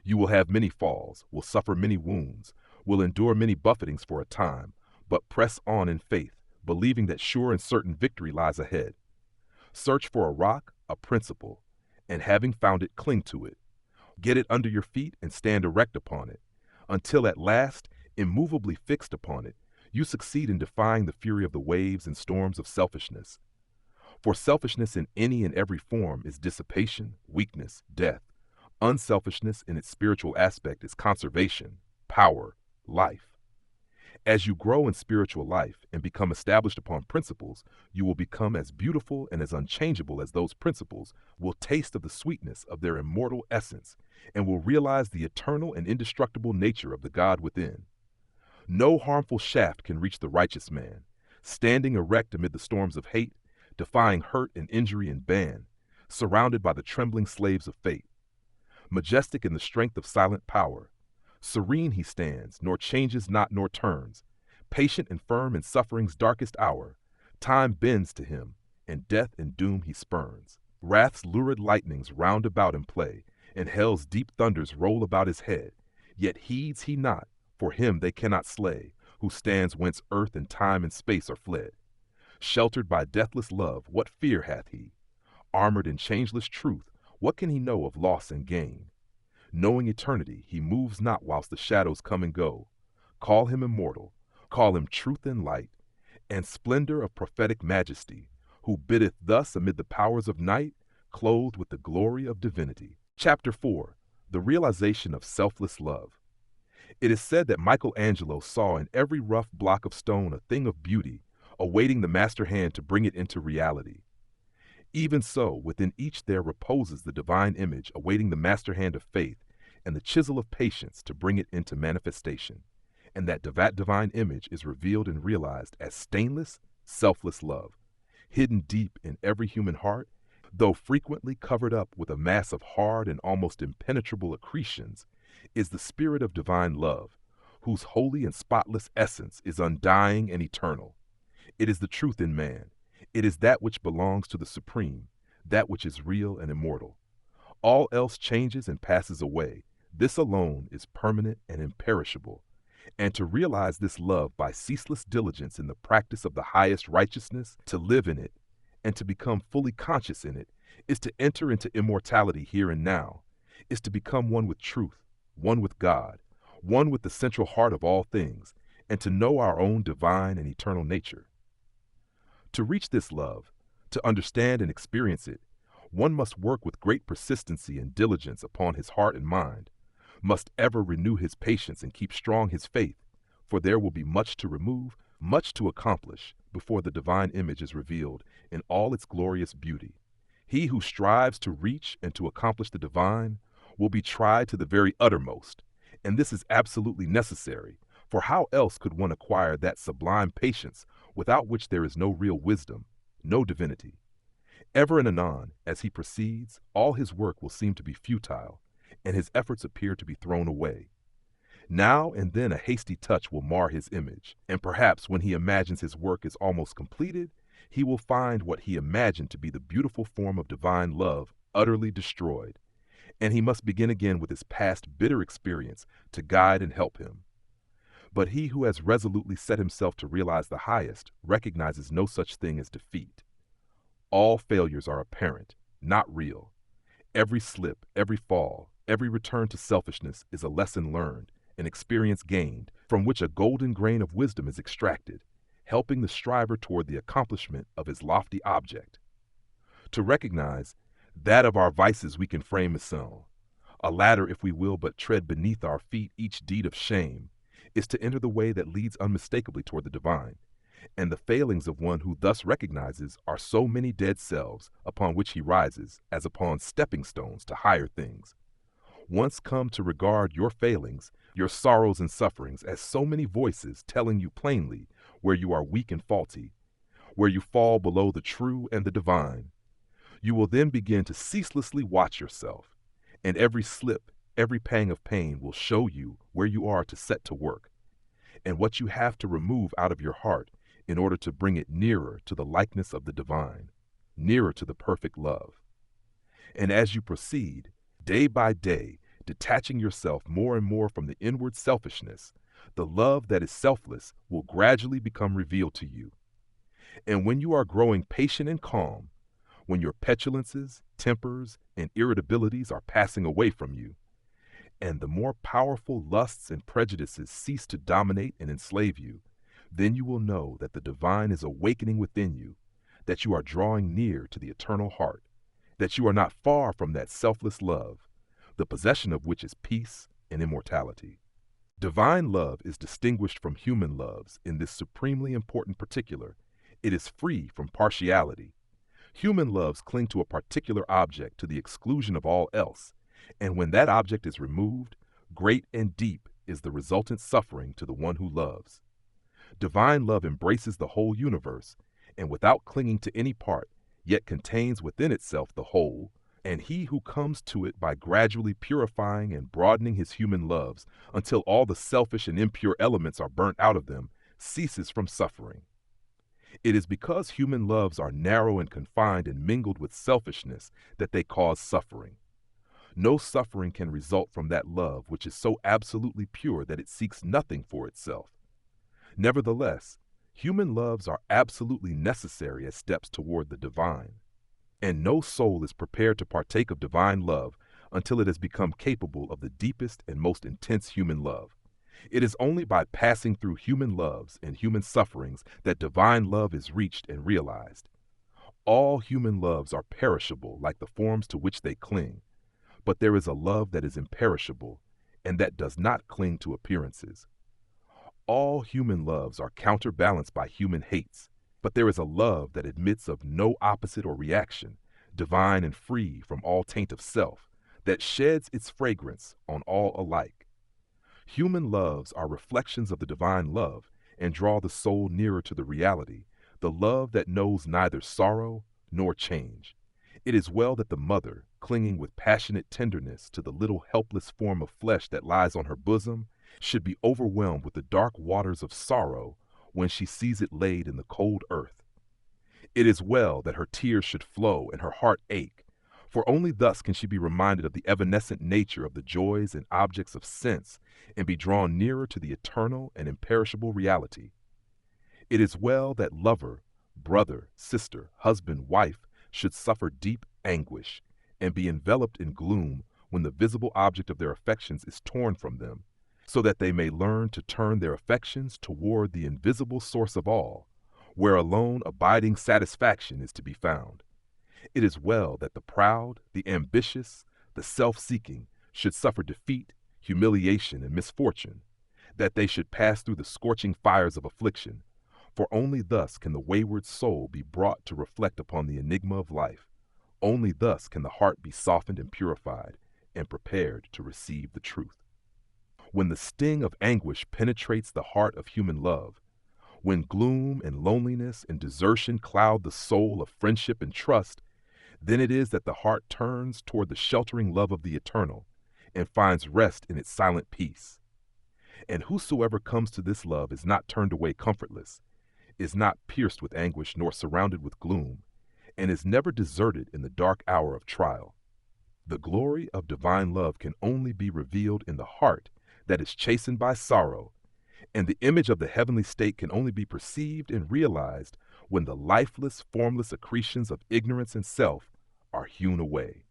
You will have many falls, will suffer many wounds, will endure many buffetings for a time, but press on in faith, believing that sure and certain victory lies ahead. Search for a rock, a principle, and having found it, cling to it. Get it under your feet and stand erect upon it, until at last Immovably fixed upon it, you succeed in defying the fury of the waves and storms of selfishness. For selfishness in any and every form is dissipation, weakness, death. Unselfishness in its spiritual aspect is conservation, power, life. As you grow in spiritual life and become established upon principles, you will become as beautiful and as unchangeable as those principles, will taste of the sweetness of their immortal essence, and will realize the eternal and indestructible nature of the God within. No harmful shaft can reach the righteous man, standing erect amid the storms of hate, defying hurt and injury and ban, surrounded by the trembling slaves of fate. Majestic in the strength of silent power, serene he stands, nor changes not nor turns, patient and firm in suffering's darkest hour. Time bends to him, and death and doom he spurns. Wrath's lurid lightnings round about him play, and hell's deep thunders roll about his head. Yet heeds he not, for him they cannot slay, who stands whence earth and time and space are fled. Sheltered by deathless love, what fear hath he? Armored in changeless truth, what can he know of loss and gain? Knowing eternity, he moves not whilst the shadows come and go. Call him immortal, call him truth and light, and splendor of prophetic majesty, who biddeth thus amid the powers of night, clothed with the glory of divinity. Chapter 4. The Realization of Selfless Love. It is said that Michelangelo saw in every rough block of stone a thing of beauty, awaiting the master hand to bring it into reality. Even so, within each there reposes the divine image awaiting the master hand of faith and the chisel of patience to bring it into manifestation. And that divine image is revealed and realized as stainless, selfless love, hidden deep in every human heart, though frequently covered up with a mass of hard and almost impenetrable accretions, is the spirit of divine love, whose holy and spotless essence is undying and eternal. It is the truth in man. It is that which belongs to the supreme, that which is real and immortal. All else changes and passes away. This alone is permanent and imperishable. And to realize this love by ceaseless diligence in the practice of the highest righteousness, to live in it, and to become fully conscious in it, is to enter into immortality here and now, is to become one with truth, one with God, one with the central heart of all things, and to know our own divine and eternal nature. To reach this love, to understand and experience it, one must work with great persistency and diligence upon his heart and mind, must ever renew his patience and keep strong his faith, for there will be much to remove, much to accomplish before the divine image is revealed in all its glorious beauty. He who strives to reach and to accomplish the divine will be tried to the very uttermost, and this is absolutely necessary, for how else could one acquire that sublime patience without which there is no real wisdom, no divinity? Ever and anon, as he proceeds, all his work will seem to be futile, and his efforts appear to be thrown away. Now and then a hasty touch will mar his image, and perhaps when he imagines his work is almost completed, he will find what he imagined to be the beautiful form of divine love utterly destroyed, and he must begin again with his past bitter experience to guide and help him. But he who has resolutely set himself to realize the highest recognizes no such thing as defeat. All failures are apparent, not real. Every slip, every fall, every return to selfishness is a lesson learned, an experience gained, from which a golden grain of wisdom is extracted, helping the striver toward the accomplishment of his lofty object. To recognize that of our vices we can frame a song, a ladder if we will but tread beneath our feet each deed of shame, is to enter the way that leads unmistakably toward the divine, and the failings of one who thus recognizes are so many dead selves upon which he rises as upon stepping stones to higher things. Once come to regard your failings, your sorrows and sufferings as so many voices telling you plainly where you are weak and faulty, where you fall below the true and the divine, you will then begin to ceaselessly watch yourself, and every slip, every pang of pain will show you where you are to set to work, and what you have to remove out of your heart in order to bring it nearer to the likeness of the divine, nearer to the perfect love. And as you proceed, day by day, detaching yourself more and more from the inward selfishness, the love that is selfless will gradually become revealed to you. And when you are growing patient and calm, when your petulances, tempers, and irritabilities are passing away from you, and the more powerful lusts and prejudices cease to dominate and enslave you, then you will know that the divine is awakening within you, that you are drawing near to the eternal heart, that you are not far from that selfless love, the possession of which is peace and immortality. Divine love is distinguished from human loves in this supremely important particular. It is free from partiality. Human loves cling to a particular object to the exclusion of all else, and when that object is removed, great and deep is the resultant suffering to the one who loves. Divine love embraces the whole universe, and without clinging to any part, yet contains within itself the whole, and he who comes to it by gradually purifying and broadening his human loves until all the selfish and impure elements are burnt out of them, ceases from suffering. It is because human loves are narrow and confined and mingled with selfishness that they cause suffering. No suffering can result from that love which is so absolutely pure that it seeks nothing for itself. Nevertheless, human loves are absolutely necessary as steps toward the divine, and no soul is prepared to partake of divine love until it has become capable of the deepest and most intense human love. It is only by passing through human loves and human sufferings that divine love is reached and realized. All human loves are perishable like the forms to which they cling, but there is a love that is imperishable and that does not cling to appearances. All human loves are counterbalanced by human hates, but there is a love that admits of no opposite or reaction, divine and free from all taint of self, that sheds its fragrance on all alike. Human loves are reflections of the divine love and draw the soul nearer to the reality, the love that knows neither sorrow nor change. It is well that the mother, clinging with passionate tenderness to the little helpless form of flesh that lies on her bosom, should be overwhelmed with the dark waters of sorrow when she sees it laid in the cold earth. It is well that her tears should flow and her heart ache, for only thus can she be reminded of the evanescent nature of the joys and objects of sense and be drawn nearer to the eternal and imperishable reality. It is well that lover, brother, sister, husband, wife should suffer deep anguish and be enveloped in gloom when the visible object of their affections is torn from them, so that they may learn to turn their affections toward the invisible source of all, where alone abiding satisfaction is to be found. It is well that the proud, the ambitious, the self-seeking should suffer defeat, humiliation, and misfortune, that they should pass through the scorching fires of affliction, for only thus can the wayward soul be brought to reflect upon the enigma of life. Only thus can the heart be softened and purified and prepared to receive the truth. When the sting of anguish penetrates the heart of human love, when gloom and loneliness and desertion cloud the soul of friendship and trust, then it is that the heart turns toward the sheltering love of the eternal and finds rest in its silent peace. And whosoever comes to this love is not turned away comfortless, is not pierced with anguish nor surrounded with gloom, and is never deserted in the dark hour of trial. The glory of divine love can only be revealed in the heart that is chastened by sorrow, and the image of the heavenly state can only be perceived and realized when the lifeless, formless accretions of ignorance and self are hewn away.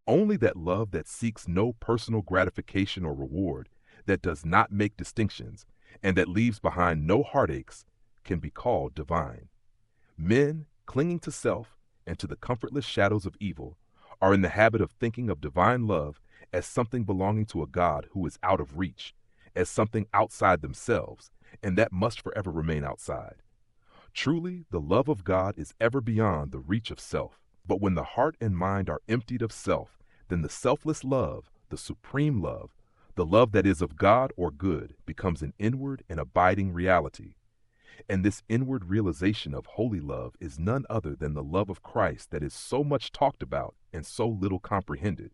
Only that love that seeks no personal gratification or reward, that does not make distinctions, and that leaves behind no heartaches, can be called divine. Men, clinging to self and to the comfortless shadows of evil, are in the habit of thinking of divine love as something belonging to a God who is out of reach, as something outside themselves, and that must forever remain outside. Truly, the love of God is ever beyond the reach of self. But when the heart and mind are emptied of self, then the selfless love, the supreme love, the love that is of God or good, becomes an inward and abiding reality. And this inward realization of holy love is none other than the love of Christ that is so much talked about and so little comprehended.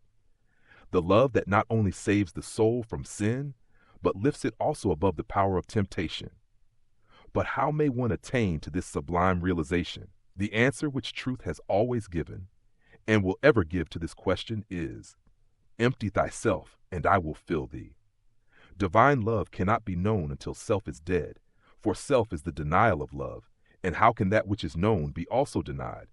The love that not only saves the soul from sin, but lifts it also above the power of temptation. But how may one attain to this sublime realization? The answer which truth has always given, and will ever give to this question is, empty thyself, and I will fill thee. Divine love cannot be known until self is dead, for self is the denial of love, and how can that which is known be also denied?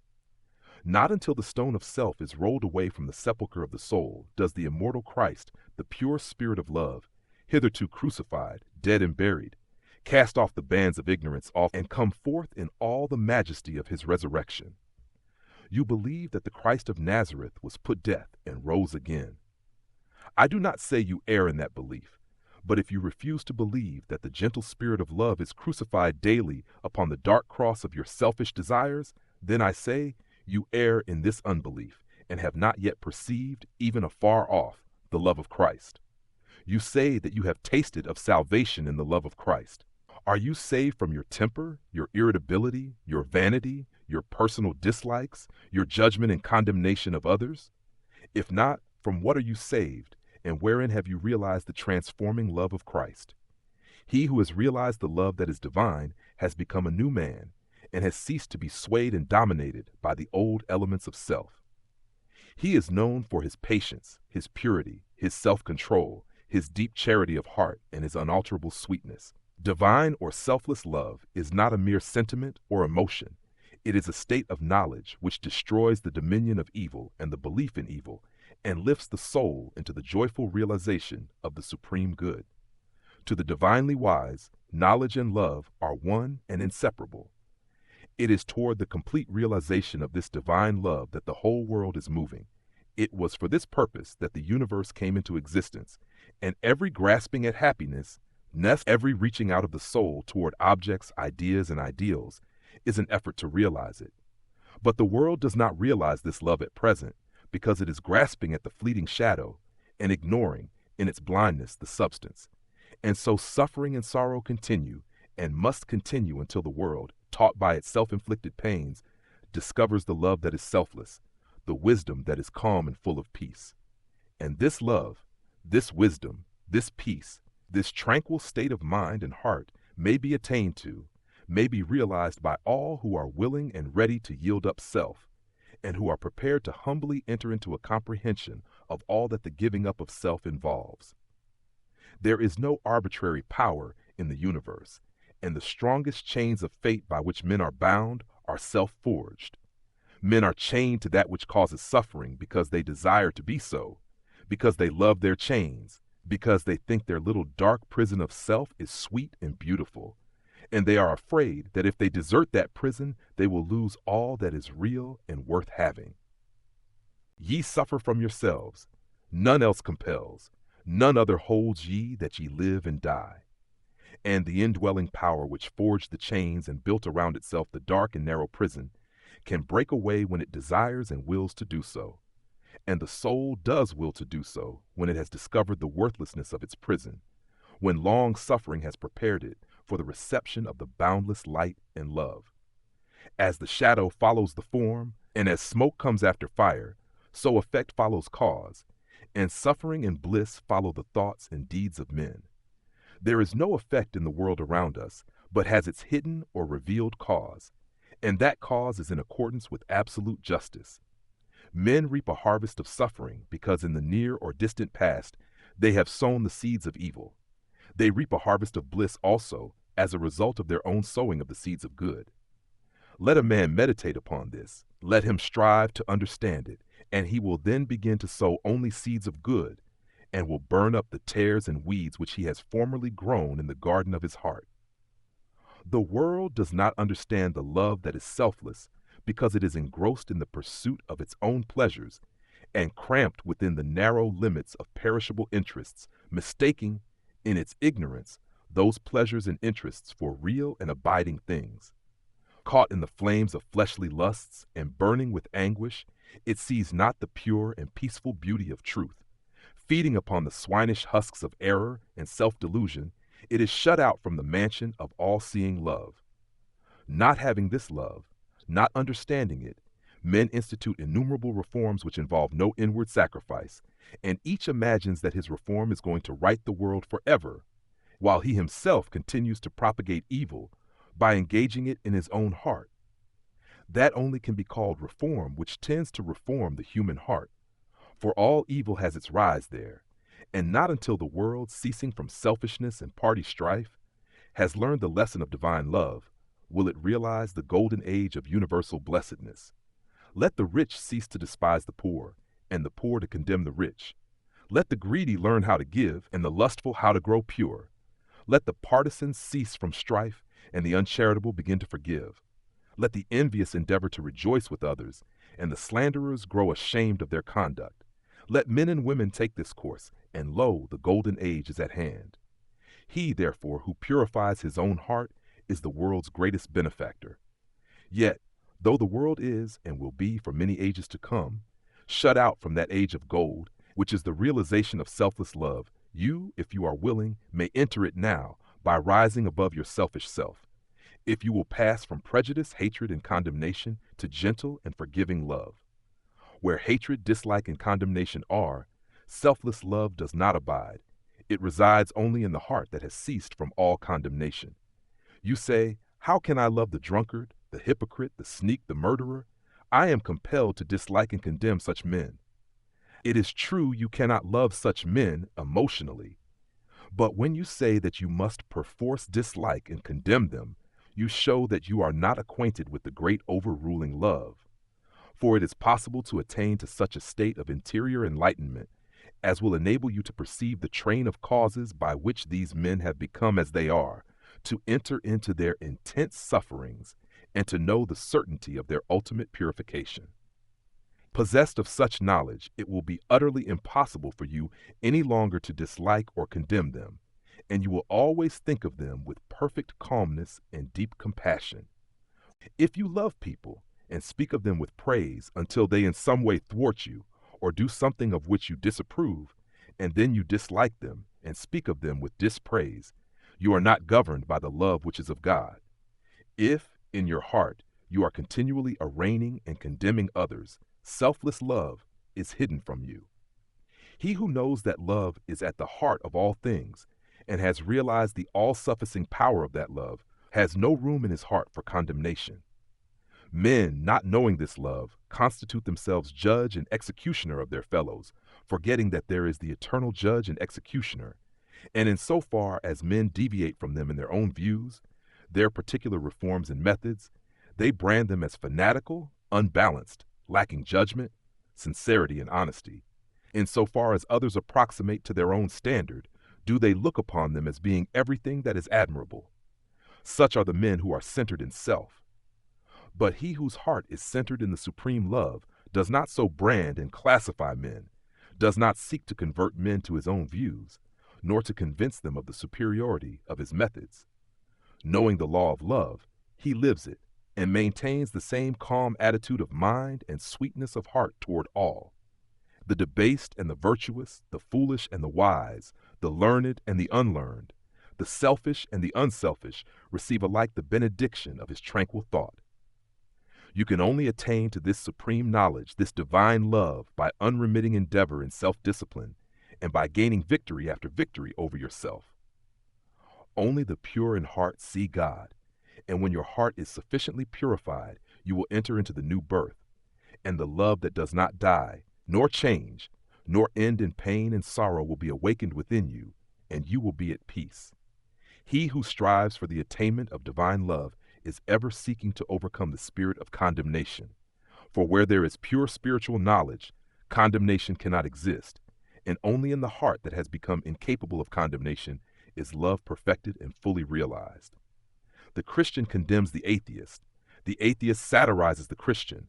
Not until the stone of self is rolled away from the sepulchre of the soul does the immortal Christ, the the pure spirit of love, hitherto crucified, dead and buried, cast off the bands of ignorance off and come forth in all the majesty of his resurrection. You believe that the Christ of Nazareth was put to death and rose again. I do not say you err in that belief, but if you refuse to believe that the gentle spirit of love is crucified daily upon the dark cross of your selfish desires, then I say you err in this unbelief and have not yet perceived, even afar off, the love of Christ. You say that you have tasted of salvation in the love of Christ. Are you saved from your temper, your irritability, your vanity, your personal dislikes, your judgment and condemnation of others? If not, from what are you saved, and wherein have you realized the transforming love of Christ? He who has realized the love that is divine has become a new man and has ceased to be swayed and dominated by the old elements of self. He is known for his patience, his purity, his self-control, his deep charity of heart, and his unalterable sweetness. Divine or selfless love is not a mere sentiment or emotion. It is a state of knowledge which destroys the dominion of evil and the belief in evil, and lifts the soul into the joyful realization of the supreme good. To the divinely wise, knowledge and love are one and inseparable. It is toward the complete realization of this divine love that the whole world is moving. It was for this purpose that the universe came into existence, and every grasping at happiness, every reaching out of the soul toward objects, ideas, and ideals is an effort to realize it. But the world does not realize this love at present because it is grasping at the fleeting shadow and ignoring, in its blindness, the substance. And so suffering and sorrow continue and must continue until the world, taught by its self-inflicted pains, discovers the love that is selfless, the wisdom that is calm and full of peace. And this love, this wisdom, this peace, this tranquil state of mind and heart may be attained to, may be realized by all who are willing and ready to yield up self, and who are prepared to humbly enter into a comprehension of all that the giving up of self involves. There is no arbitrary power in the universe, and the strongest chains of fate by which men are bound are self-forged. Men are chained to that which causes suffering because they desire to be so, because they love their chains, because they think their little dark prison of self is sweet and beautiful, and they are afraid that if they desert that prison, they will lose all that is real and worth having. Ye suffer from yourselves, none else compels, none other holds ye that ye live and die. And the indwelling power which forged the chains and built around itself the dark and narrow prison can break away when it desires and wills to do so. And the soul does will to do so when it has discovered the worthlessness of its prison, when long suffering has prepared it for the reception of the boundless light and love. As the shadow follows the form, and as smoke comes after fire, so effect follows cause, and suffering and bliss follow the thoughts and deeds of men. There is no effect in the world around us, but has its hidden or revealed cause, and that cause is in accordance with absolute justice. Men reap a harvest of suffering because in the near or distant past they have sown the seeds of evil. They reap a harvest of bliss also as a result of their own sowing of the seeds of good. Let a man meditate upon this, let him strive to understand it, and he will then begin to sow only seeds of good, and will burn up the tares and weeds which he has formerly grown in the garden of his heart. The world does not understand the love that is selfless because it is engrossed in the pursuit of its own pleasures and cramped within the narrow limits of perishable interests, mistaking, in its ignorance, those pleasures and interests for real and abiding things. Caught in the flames of fleshly lusts and burning with anguish, it sees not the pure and peaceful beauty of truth. Feeding upon the swinish husks of error and self-delusion, it is shut out from the mansion of all-seeing love. Not having this love, not understanding it, men institute innumerable reforms which involve no inward sacrifice, and each imagines that his reform is going to right the world forever, while he himself continues to propagate evil by engaging it in his own heart. That only can be called reform which tends to reform the human heart, for all evil has its rise there, and not until the world, ceasing from selfishness and party strife, has learned the lesson of divine love, will it realize the golden age of universal blessedness. Let the rich cease to despise the poor, and the poor to condemn the rich. Let the greedy learn how to give, and the lustful how to grow pure. Let the partisan cease from strife, and the uncharitable begin to forgive. Let the envious endeavor to rejoice with others, and the slanderers grow ashamed of their conduct. Let men and women take this course, and lo, the golden age is at hand. He, therefore, who purifies his own heart is the world's greatest benefactor. Yet, though the world is, and will be for many ages to come, shut out from that age of gold, which is the realization of selfless love, you, if you are willing, may enter it now by rising above your selfish self. If you will pass from prejudice, hatred, and condemnation to gentle and forgiving love. Where hatred, dislike, and condemnation are, selfless love does not abide. It resides only in the heart that has ceased from all condemnation. You say, "How can I love the drunkard, the hypocrite, the sneak, the murderer? I am compelled to dislike and condemn such men." It is true you cannot love such men emotionally, but when you say that you must perforce dislike and condemn them, you show that you are not acquainted with the great overruling love. For it is possible to attain to such a state of interior enlightenment as will enable you to perceive the train of causes by which these men have become as they are, to enter into their intense sufferings, and to know the certainty of their ultimate purification. Possessed of such knowledge, it will be utterly impossible for you any longer to dislike or condemn them, and you will always think of them with perfect calmness and deep compassion. If you love people and speak of them with praise until they in some way thwart you or do something of which you disapprove, and then you dislike them and speak of them with dispraise, you are not governed by the love which is of God. If, in your heart, you are continually arraigning and condemning others, selfless love is hidden from you. He who knows that love is at the heart of all things and has realized the all-sufficing power of that love has no room in his heart for condemnation. Men, not knowing this love, constitute themselves judge and executioner of their fellows, forgetting that there is the eternal judge and executioner. And in so far as men deviate from them in their own views, their particular reforms and methods, they brand them as fanatical, unbalanced, lacking judgment, sincerity, and honesty. In so far as others approximate to their own standard, do they look upon them as being everything that is admirable. Such are the men who are centered in self. But he whose heart is centered in the supreme love does not so brand and classify men, does not seek to convert men to his own views, nor to convince them of the superiority of his methods. Knowing the law of love, he lives it and maintains the same calm attitude of mind and sweetness of heart toward all. The debased and the virtuous, the foolish and the wise, the learned and the unlearned, the selfish and the unselfish receive alike the benediction of his tranquil thought. You can only attain to this supreme knowledge, this divine love, by unremitting endeavor in self-discipline and by gaining victory after victory over yourself. Only the pure in heart see God, and when your heart is sufficiently purified, you will enter into the new birth, and the love that does not die, nor change, nor end in pain and sorrow will be awakened within you, and you will be at peace. He who strives for the attainment of divine love is ever seeking to overcome the spirit of condemnation. For where there is pure spiritual knowledge, condemnation cannot exist, and only in the heart that has become incapable of condemnation is love perfected and fully realized. The Christian condemns the atheist satirizes the Christian.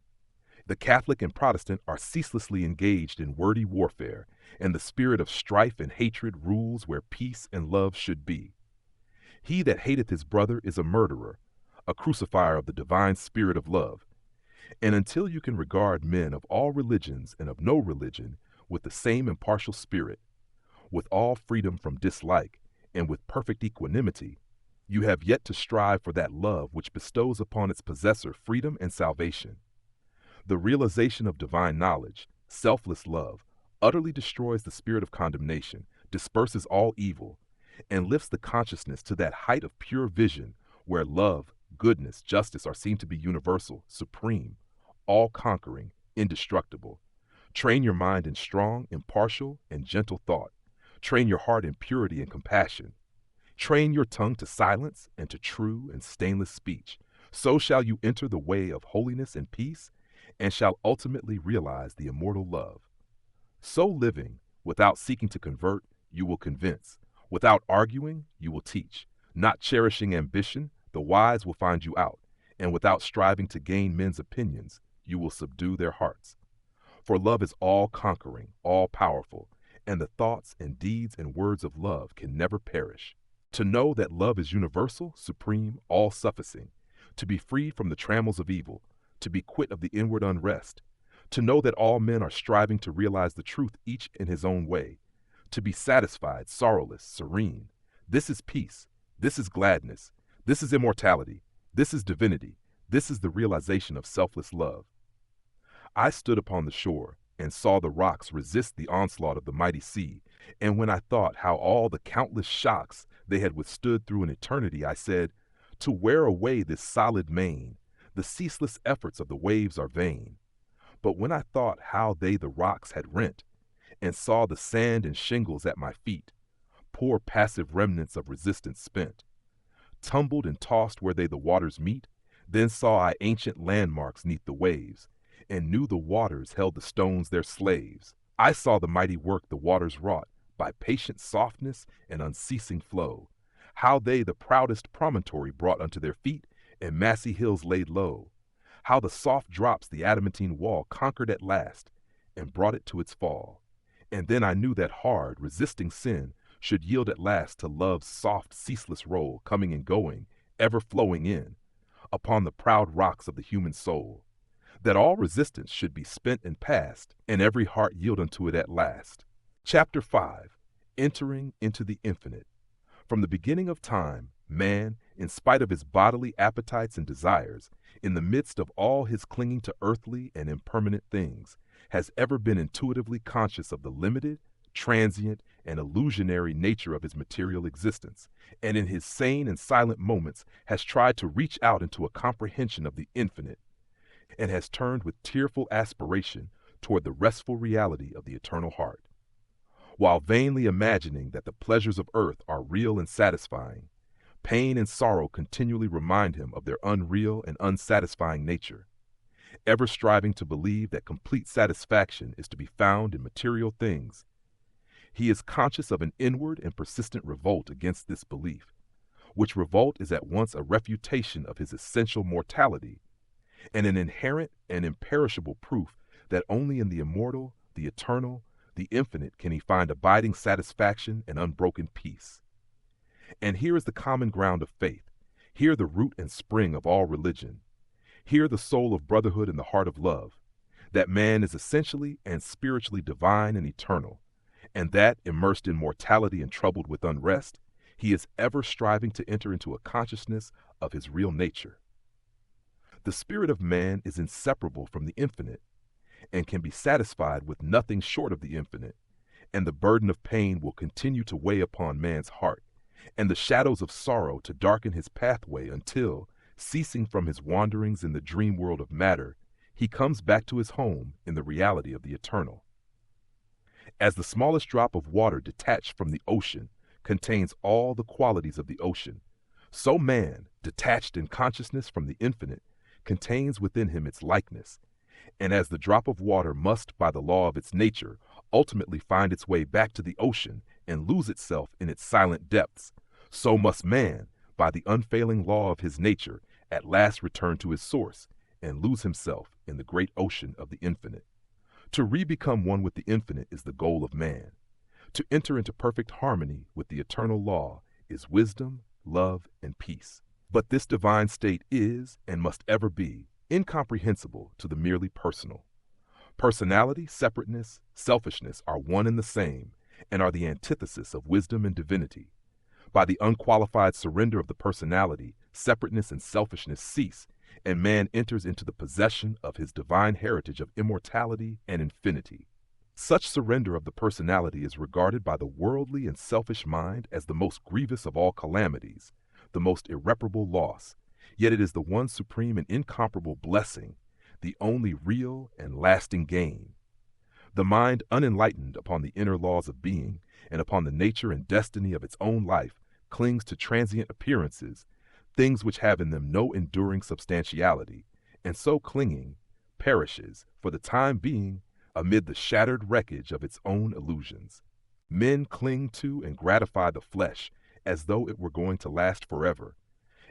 The Catholic and Protestant are ceaselessly engaged in wordy warfare, and the spirit of strife and hatred rules where peace and love should be. He that hateth his brother is a murderer, a crucifier of the divine spirit of love. And until you can regard men of all religions and of no religion with the same impartial spirit, with all freedom from dislike, and with perfect equanimity, you have yet to strive for that love which bestows upon its possessor freedom and salvation. The realization of divine knowledge, selfless love, utterly destroys the spirit of condemnation, disperses all evil, and lifts the consciousness to that height of pure vision where love, goodness, justice are seen to be universal, supreme, all-conquering, indestructible. Train your mind in strong, impartial, and gentle thought. Train your heart in purity and compassion. Train your tongue to silence and to true and stainless speech. So shall you enter the way of holiness and peace, and shall ultimately realize the immortal love. So living, Without seeking to convert, you will convince. Without arguing, you will teach. Not cherishing ambition, the wise will find you out. And without striving to gain men's opinions, you will subdue their hearts. For love is all-conquering, all-powerful, and the thoughts and deeds and words of love can never perish. To know that love is universal, supreme, all-sufficing, to be freed from the trammels of evil, to be quit of the inward unrest, to know that all men are striving to realize the truth each in his own way, to be satisfied, sorrowless, serene. This is peace. This is gladness. This is immortality. This is divinity. This is the realization of selfless love. I stood upon the shore and saw the rocks resist the onslaught of the mighty sea, and when I thought how all the countless shocks they had withstood through an eternity, I said, to wear away this solid main, the ceaseless efforts of the waves are vain. But when I thought how they the rocks had rent, and saw the sand and shingles at my feet, poor passive remnants of resistance spent, tumbled and tossed where they the waters meet, then saw I ancient landmarks neath the waves, and knew the waters held the stones their slaves. I saw the mighty work the waters wrought, by patient softness and unceasing flow, how they the proudest promontory brought unto their feet, and massy hills laid low, how the soft drops the adamantine wall conquered at last, and brought it to its fall. And then I knew that hard, resisting sin should yield at last to love's soft, ceaseless roll, coming and going, ever flowing in, upon the proud rocks of the human soul, that all resistance should be spent and past, and every heart yield unto it at last. Chapter 5. Entering into the Infinite. From the beginning of time, man, in spite of his bodily appetites and desires, in the midst of all his clinging to earthly and impermanent things, has ever been intuitively conscious of the limited, transient, and illusionary nature of his material existence, and in his sane and silent moments has tried to reach out into a comprehension of the infinite, and has turned with tearful aspiration toward the restful reality of the eternal heart. While vainly imagining that the pleasures of earth are real and satisfying, pain and sorrow continually remind him of their unreal and unsatisfying nature. Ever striving to believe that complete satisfaction is to be found in material things, he is conscious of an inward and persistent revolt against this belief, which revolt is at once a refutation of his essential mortality and an inherent and imperishable proof that only in the immortal, the eternal, the infinite can he find abiding satisfaction and unbroken peace. And here is the common ground of faith, here the root and spring of all religion, here the soul of brotherhood and the heart of love, that man is essentially and spiritually divine and eternal, and that, immersed in mortality and troubled with unrest, he is ever striving to enter into a consciousness of his real nature. The spirit of man is inseparable from the infinite, and can be satisfied with nothing short of the infinite, and the burden of pain will continue to weigh upon man's heart, and the shadows of sorrow to darken his pathway until, ceasing from his wanderings in the dream world of matter, he comes back to his home in the reality of the eternal. As the smallest drop of water detached from the ocean contains all the qualities of the ocean, so man, detached in consciousness from the infinite, contains within him its likeness, and as the drop of water must, by the law of its nature, ultimately find its way back to the ocean and lose itself in its silent depths, so must man, by the unfailing law of his nature, at last return to his source and lose himself in the great ocean of the infinite. To re-become one with the infinite is the goal of man. To enter into perfect harmony with the eternal law is wisdom, love, and peace. But this divine state is, and must ever be, incomprehensible to the merely personal. Personality, separateness, selfishness are one and the same, and are the antithesis of wisdom and divinity. By the unqualified surrender of the personality, separateness and selfishness cease, and man enters into the possession of his divine heritage of immortality and infinity. Such surrender of the personality is regarded by the worldly and selfish mind as the most grievous of all calamities, the most irreparable loss, yet it is the one supreme and incomparable blessing, the only real and lasting gain. The mind unenlightened upon the inner laws of being and upon the nature and destiny of its own life clings to transient appearances, things which have in them no enduring substantiality, and so clinging, perishes, for the time being, amid the shattered wreckage of its own illusions. Men cling to and gratify the flesh as though it were going to last forever,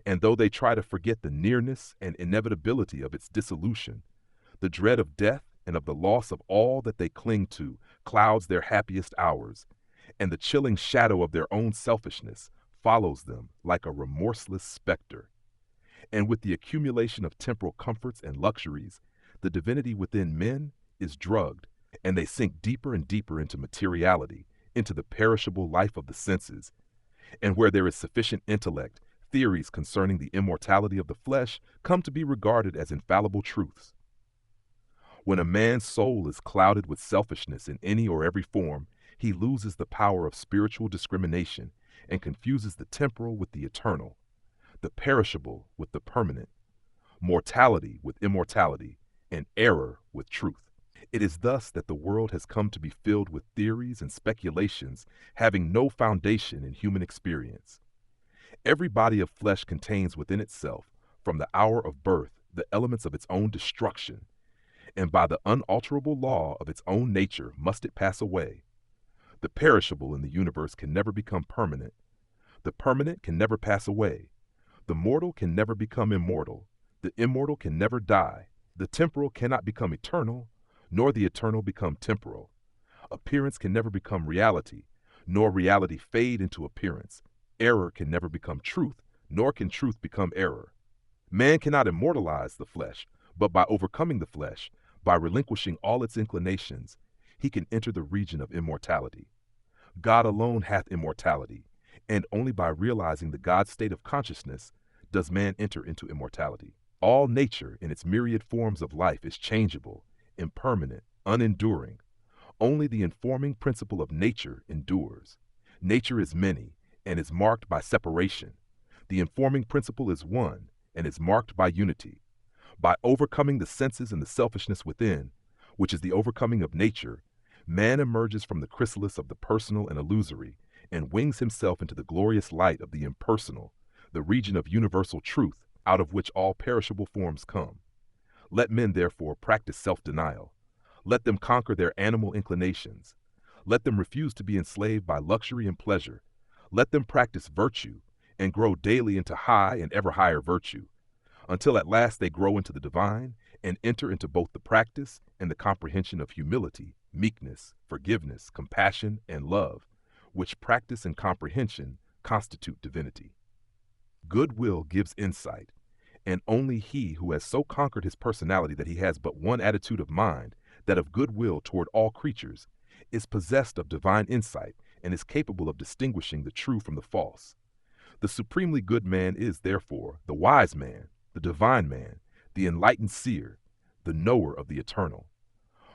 and though they try to forget the nearness and inevitability of its dissolution, the dread of death and of the loss of all that they cling to clouds their happiest hours, and the chilling shadow of their own selfishness follows them like a remorseless specter. And with the accumulation of temporal comforts and luxuries, the divinity within men is drugged, and they sink deeper and deeper into materiality, into the perishable life of the senses. And where there is sufficient intellect, theories concerning the immortality of the flesh come to be regarded as infallible truths. When a man's soul is clouded with selfishness in any or every form, he loses the power of spiritual discrimination and confuses the temporal with the eternal, the perishable with the permanent, mortality with immortality, and error with truth. It is thus that the world has come to be filled with theories and speculations having no foundation in human experience. Every body of flesh contains within itself, from the hour of birth, the elements of its own destruction, and by the unalterable law of its own nature must it pass away. The perishable in the universe can never become permanent. The permanent can never pass away. The mortal can never become immortal. The immortal can never die. The temporal cannot become eternal, nor the eternal become temporal. Appearance can never become reality, nor reality fade into appearance. Error can never become truth, nor can truth become error. Man cannot immortalize the flesh, but by overcoming the flesh, by relinquishing all its inclinations, he can enter the region of immortality. God alone hath immortality, and only by realizing the God state of consciousness does man enter into immortality. All nature in its myriad forms of life is changeable, impermanent, unenduring. Only the informing principle of nature endures. Nature is many and is marked by separation. The informing principle is one and is marked by unity. By overcoming the senses and the selfishness within, which is the overcoming of nature, man emerges from the chrysalis of the personal and illusory and wings himself into the glorious light of the impersonal, the region of universal truth, out of which all perishable forms come. Let men therefore practice self-denial. Let them conquer their animal inclinations. Let them refuse to be enslaved by luxury and pleasure. Let them practice virtue and grow daily into high and ever higher virtue, until at last they grow into the divine and enter into both the practice and the comprehension of humility, meekness, forgiveness, compassion, and love, which practice and comprehension constitute divinity. Goodwill gives insight, and only he who has so conquered his personality that he has but one attitude of mind, that of goodwill toward all creatures, is possessed of divine insight and is capable of distinguishing the true from the false. The supremely good man is, therefore, the wise man, the divine man, the enlightened seer, the knower of the eternal.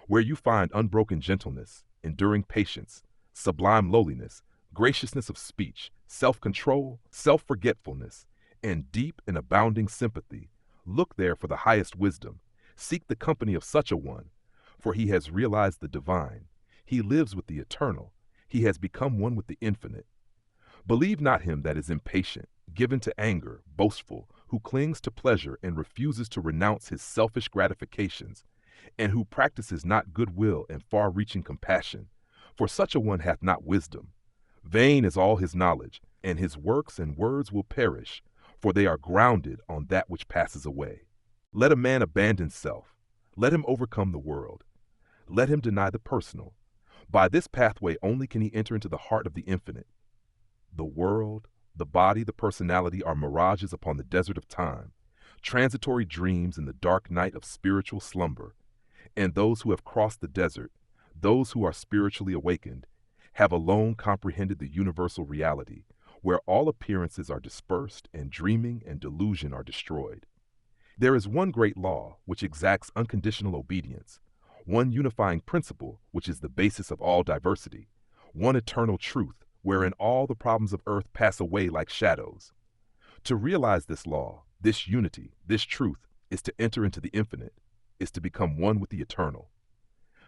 Where you find unbroken gentleness, enduring patience, sublime lowliness, graciousness of speech, self-control, self-forgetfulness, and deep and abounding sympathy, look there for the highest wisdom. Seek the company of such a one, for he has realized the divine. He lives with the eternal. He has become one with the infinite. Believe not him that is impatient, given to anger, boastful, who clings to pleasure and refuses to renounce his selfish gratifications, and who practices not goodwill and far-reaching compassion, for such a one hath not wisdom. Vain is all his knowledge, and his works and words will perish, for they are grounded on that which passes away. Let a man abandon self. Let him overcome the world. Let him deny the personal. By this pathway only can he enter into the heart of the infinite. The world, the body, the personality are mirages upon the desert of time, transitory dreams in the dark night of spiritual slumber. And those who have crossed the desert, those who are spiritually awakened, have alone comprehended the universal reality, where all appearances are dispersed and dreaming and delusion are destroyed. There is one great law which exacts unconditional obedience, one unifying principle which is the basis of all diversity, one eternal truth wherein all the problems of earth pass away like shadows. To realize this law, this unity, this truth, is to enter into the infinite, is to become one with the eternal.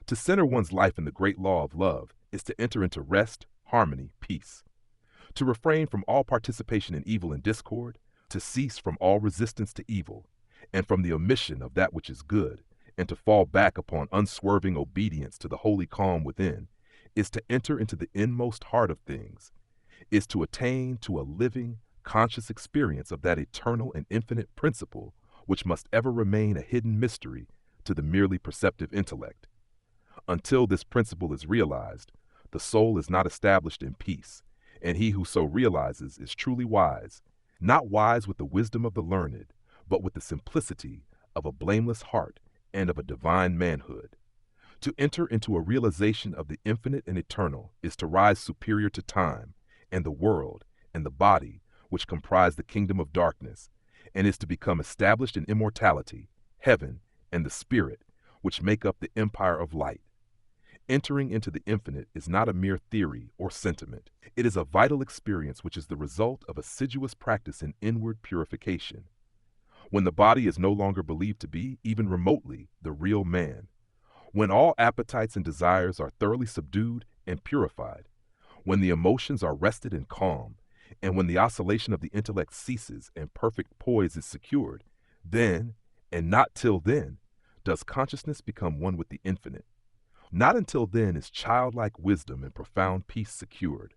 To center one's life in the great law of love is to enter into rest, harmony, peace. To refrain from all participation in evil and discord, to cease from all resistance to evil, and from the omission of that which is good, and to fall back upon unswerving obedience to the holy calm within, is to enter into the inmost heart of things, is to attain to a living, conscious experience of that eternal and infinite principle which must ever remain a hidden mystery to the merely perceptive intellect. Until this principle is realized, the soul is not established in peace, and he who so realizes is truly wise, not wise with the wisdom of the learned, but with the simplicity of a blameless heart and of a divine manhood. To enter into a realization of the infinite and eternal is to rise superior to time and the world and the body which comprise the kingdom of darkness, and is to become established in immortality, heaven, and the spirit which make up the empire of light. Entering into the infinite is not a mere theory or sentiment. It is a vital experience which is the result of assiduous practice in inward purification. When the body is no longer believed to be, even remotely, the real man, when all appetites and desires are thoroughly subdued and purified, when the emotions are rested and calm, and when the oscillation of the intellect ceases and perfect poise is secured, then, and not till then, does consciousness become one with the infinite. Not until then is childlike wisdom and profound peace secured.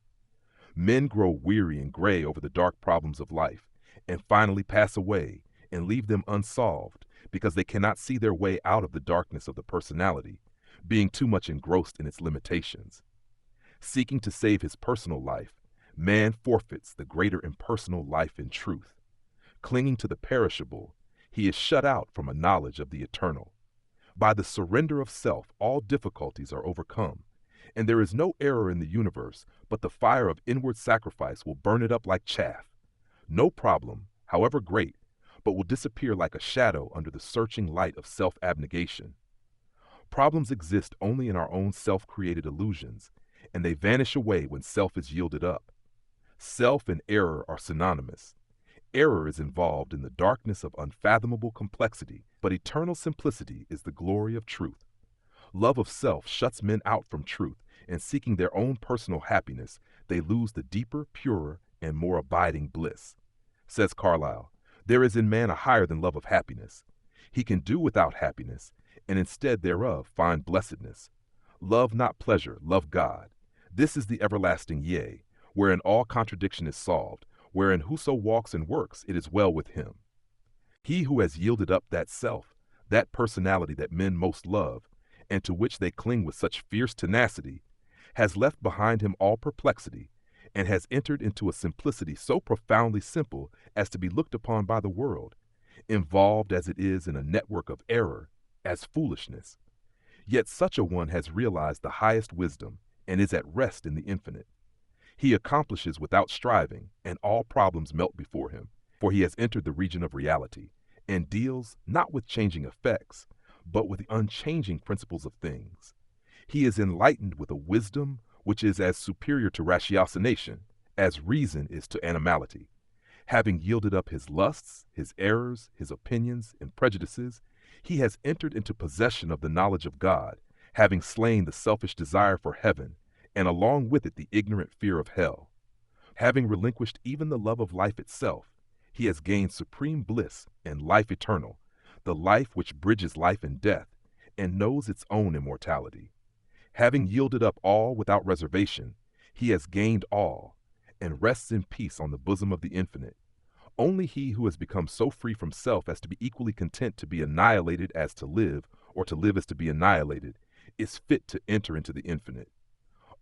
Men grow weary and gray over the dark problems of life, and finally pass away and leave them unsolved because they cannot see their way out of the darkness of the personality, being too much engrossed in its limitations. Seeking to save his personal life, man forfeits the greater impersonal life in truth. Clinging to the perishable, he is shut out from a knowledge of the eternal. By the surrender of self, all difficulties are overcome, and there is no error in the universe, but the fire of inward sacrifice will burn it up like chaff. No problem, however great, but will disappear like a shadow under the searching light of self-abnegation. Problems exist only in our own self-created illusions, and they vanish away when self is yielded up. Self and error are synonymous. Error is involved in the darkness of unfathomable complexity, but eternal simplicity is the glory of truth. Love of self shuts men out from truth, and seeking their own personal happiness, they lose the deeper, purer, and more abiding bliss. Says Carlyle, there is in man a higher than love of happiness. He can do without happiness, and instead thereof find blessedness. Love not pleasure, love God. This is the everlasting yea, wherein all contradiction is solved, wherein whoso walks and works, it is well with him. He who has yielded up that self, that personality that men most love, and to which they cling with such fierce tenacity, has left behind him all perplexity, and has entered into a simplicity so profoundly simple as to be looked upon by the world, involved as it is in a network of error, as foolishness. Yet such a one has realized the highest wisdom, and is at rest in the infinite. He accomplishes without striving, and all problems melt before him, for he has entered the region of reality, and deals not with changing effects, but with the unchanging principles of things. He is enlightened with a wisdom which is as superior to ratiocination as reason is to animality. Having yielded up his lusts, his errors, his opinions, and prejudices, he has entered into possession of the knowledge of God, having slain the selfish desire for heaven, and along with it the ignorant fear of hell. Having relinquished even the love of life itself, he has gained supreme bliss and life eternal, the life which bridges life and death, and knows its own immortality. Having yielded up all without reservation, he has gained all, and rests in peace on the bosom of the infinite. Only he who has become so free from self as to be equally content to be annihilated as to live, or to live as to be annihilated, is fit to enter into the infinite.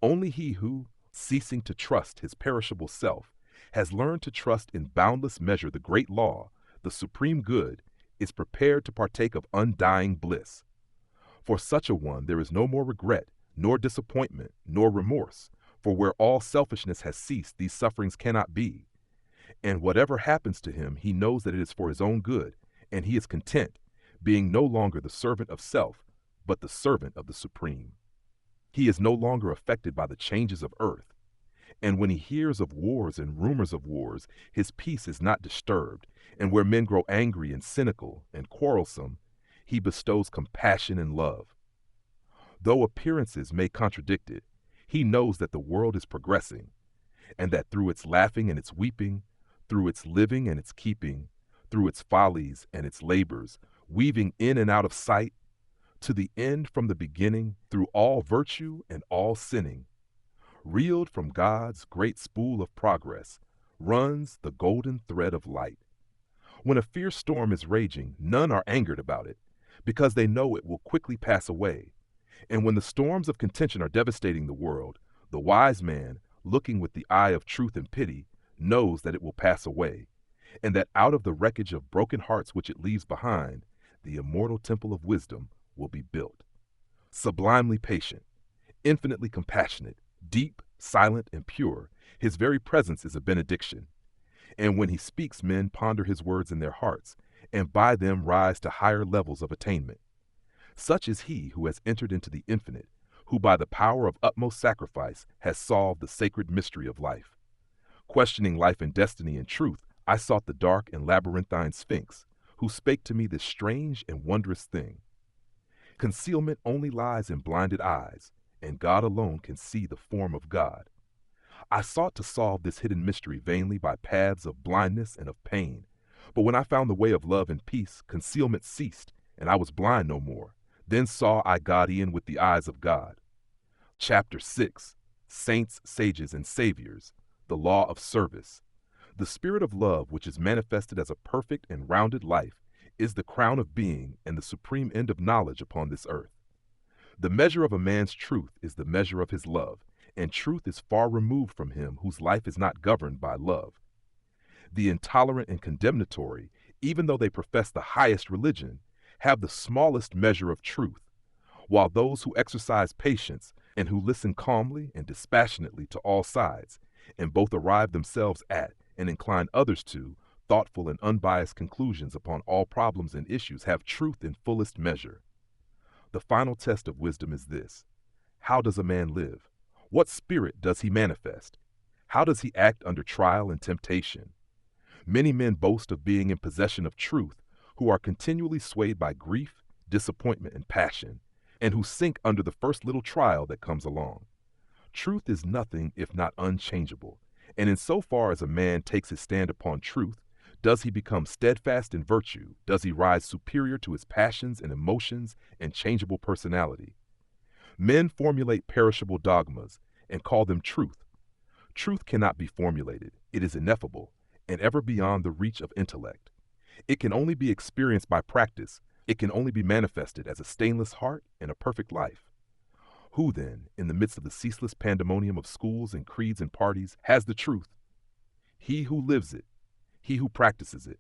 Only he who, ceasing to trust his perishable self, has learned to trust in boundless measure the great law, the supreme good, is prepared to partake of undying bliss. For such a one there is no more regret, nor disappointment, nor remorse, for where all selfishness has ceased these sufferings cannot be. And whatever happens to him, he knows that it is for his own good, and he is content, being no longer the servant of self, but the servant of the Supreme. He is no longer affected by the changes of earth, and when he hears of wars and rumors of wars, his peace is not disturbed, and where men grow angry and cynical and quarrelsome, he bestows compassion and love. Though appearances may contradict it, he knows that the world is progressing, and that through its laughing and its weeping, through its living and its keeping, through its follies and its labors, weaving in and out of sight, To the end from the beginning, through all virtue and all sinning, reeled from God's great spool of progress, runs the golden thread of light. When a fierce storm is raging, none are angered about it, because they know it will quickly pass away. And when the storms of contention are devastating the world, the wise man, looking with the eye of truth and pity, knows that it will pass away, and that out of the wreckage of broken hearts which it leaves behind, the immortal temple of wisdom will be built. Sublimely patient, infinitely compassionate, deep, silent, and pure, his very presence is a benediction. And when he speaks, men ponder his words in their hearts, and by them rise to higher levels of attainment. Such is he who has entered into the infinite, who by the power of utmost sacrifice has solved the sacred mystery of life. Questioning life and destiny and truth, I sought the dark and labyrinthine Sphinx, who spake to me this strange and wondrous thing. Concealment only lies in blinded eyes, and God alone can see the form of God. I sought to solve this hidden mystery vainly by paths of blindness and of pain. But when I found the way of love and peace, concealment ceased, and I was blind no more. Then saw I God e'en with the eyes of God. Chapter 6. Saints, Sages, and Saviors. The Law of Service. The spirit of love, which is manifested as a perfect and rounded life, is the crown of being and the supreme end of knowledge upon this earth. The measure of a man's truth is the measure of his love, and truth is far removed from him whose life is not governed by love. The intolerant and condemnatory, even though they profess the highest religion, have the smallest measure of truth, while those who exercise patience and who listen calmly and dispassionately to all sides, and both arrive themselves at and incline others to thoughtful and unbiased conclusions upon all problems and issues, have truth in fullest measure. The final test of wisdom is this: how does a man live? What spirit does he manifest? How does he act under trial and temptation? Many men boast of being in possession of truth, who are continually swayed by grief, disappointment, and passion, and who sink under the first little trial that comes along. Truth is nothing if not unchangeable, and in so far as a man takes his stand upon truth, does he become steadfast in virtue, does he rise superior to his passions and emotions and changeable personality. Men formulate perishable dogmas and call them truth. Truth cannot be formulated. It is ineffable and ever beyond the reach of intellect. It can only be experienced by practice. It can only be manifested as a stainless heart and a perfect life. Who then, in the midst of the ceaseless pandemonium of schools and creeds and parties, has the truth? He who lives it, he who practices it,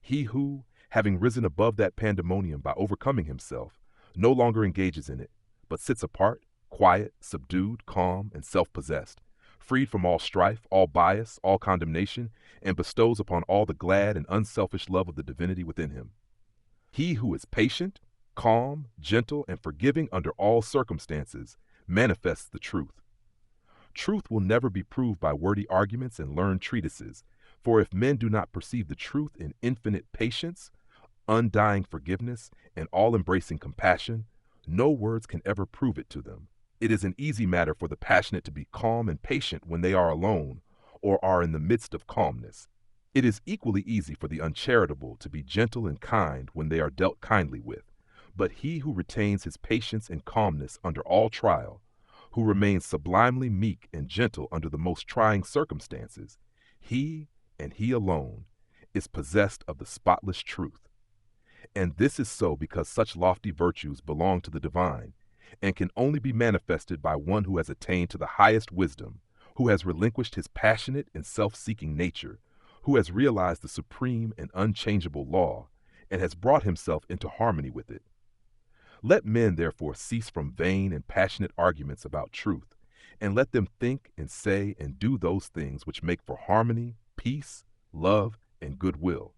he who, having risen above that pandemonium by overcoming himself, no longer engages in it, but sits apart, quiet, subdued, calm, and self-possessed, freed from all strife, all bias, all condemnation, and bestows upon all the glad and unselfish love of the divinity within him. He who is patient, calm, gentle, and forgiving under all circumstances manifests the truth. Truth will never be proved by wordy arguments and learned treatises, for if men do not perceive the truth in infinite patience, undying forgiveness, and all-embracing compassion, no words can ever prove it to them. It is an easy matter for the passionate to be calm and patient when they are alone or are in the midst of calmness. It is equally easy for the uncharitable to be gentle and kind when they are dealt kindly with. But he who retains his patience and calmness under all trial, who remains sublimely meek and gentle under the most trying circumstances, he, and he alone, is possessed of the spotless truth. And this is so because such lofty virtues belong to the divine, and can only be manifested by one who has attained to the highest wisdom, who has relinquished his passionate and self-seeking nature, who has realized the supreme and unchangeable law, and has brought himself into harmony with it. Let men therefore cease from vain and passionate arguments about truth, and let them think and say and do those things which make for harmony, peace, love, and goodwill.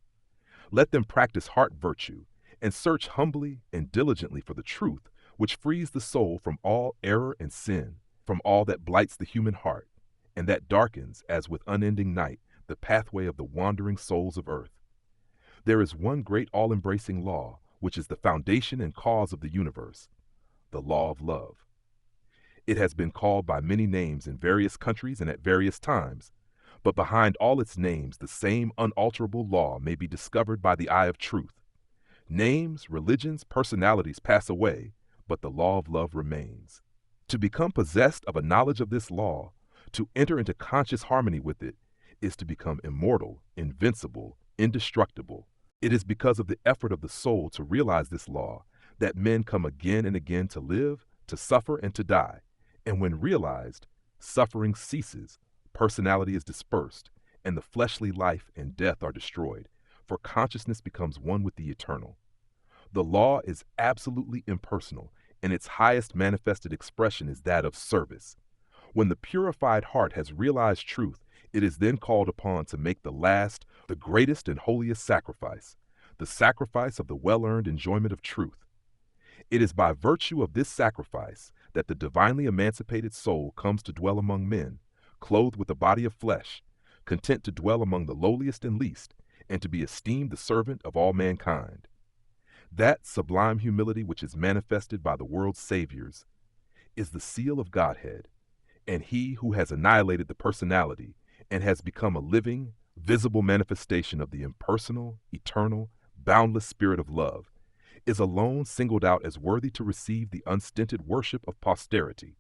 Let them practice heart virtue, and search humbly and diligently for the truth which frees the soul from all error and sin, from all that blights the human heart, and that darkens, as with unending night, the pathway of the wandering souls of earth. There is one great all-embracing law, which is the foundation and cause of the universe, the law of love. It has been called by many names in various countries and at various times, but behind all its names the same unalterable law may be discovered by the eye of truth. Names, religions, personalities pass away, but the law of love remains. To become possessed of a knowledge of this law, to enter into conscious harmony with it, is to become immortal, invincible, indestructible. It is because of the effort of the soul to realize this law that men come again and again to live, to suffer, and to die. And when realized, suffering ceases, personality is dispersed, and the fleshly life and death are destroyed, for consciousness becomes one with the eternal. The law is absolutely impersonal, and its highest manifested expression is that of service. When the purified heart has realized truth, it is then called upon to make the last, the greatest and holiest sacrifice, the sacrifice of the well-earned enjoyment of truth. It is by virtue of this sacrifice that the divinely emancipated soul comes to dwell among men, clothed with a body of flesh, content to dwell among the lowliest and least, and to be esteemed the servant of all mankind. That sublime humility which is manifested by the world's saviors is the seal of Godhead, and he who has annihilated the personality and has become a living, visible manifestation of the impersonal, eternal, boundless spirit of love is alone singled out as worthy to receive the unstinted worship of posterity.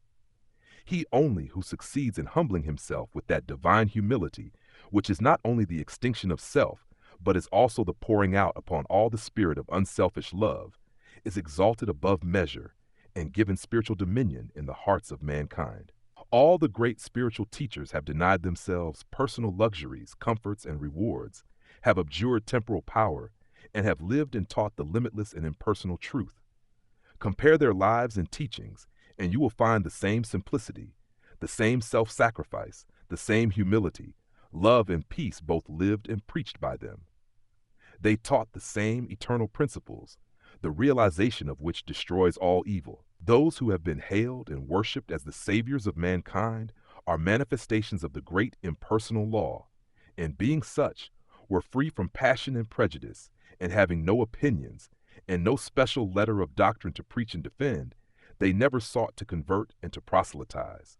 He only who succeeds in humbling himself with that divine humility, which is not only the extinction of self, but is also the pouring out upon all the spirit of unselfish love, is exalted above measure and given spiritual dominion in the hearts of mankind. All the great spiritual teachers have denied themselves personal luxuries, comforts, and rewards, have abjured temporal power, and have lived and taught the limitless and impersonal truth. Compare their lives and teachings, and you will find the same simplicity, the same self-sacrifice, the same humility, love and peace both lived and preached by them. They taught the same eternal principles, the realization of which destroys all evil. Those who have been hailed and worshipped as the saviors of mankind are manifestations of the great impersonal law, and being such, were free from passion and prejudice, and having no opinions, and no special letter of doctrine to preach and defend, they never sought to convert and to proselytize.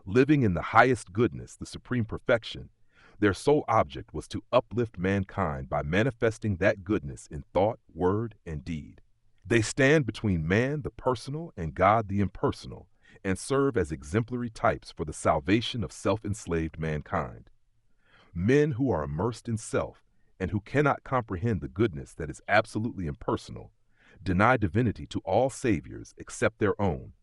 Living in the highest goodness, the supreme perfection, their sole object was to uplift mankind by manifesting that goodness in thought, word, and deed. They stand between man, the personal, and God, the impersonal, and serve as exemplary types for the salvation of self-enslaved mankind. Men who are immersed in self and who cannot comprehend the goodness that is absolutely impersonal deny divinity to all saviors except their own,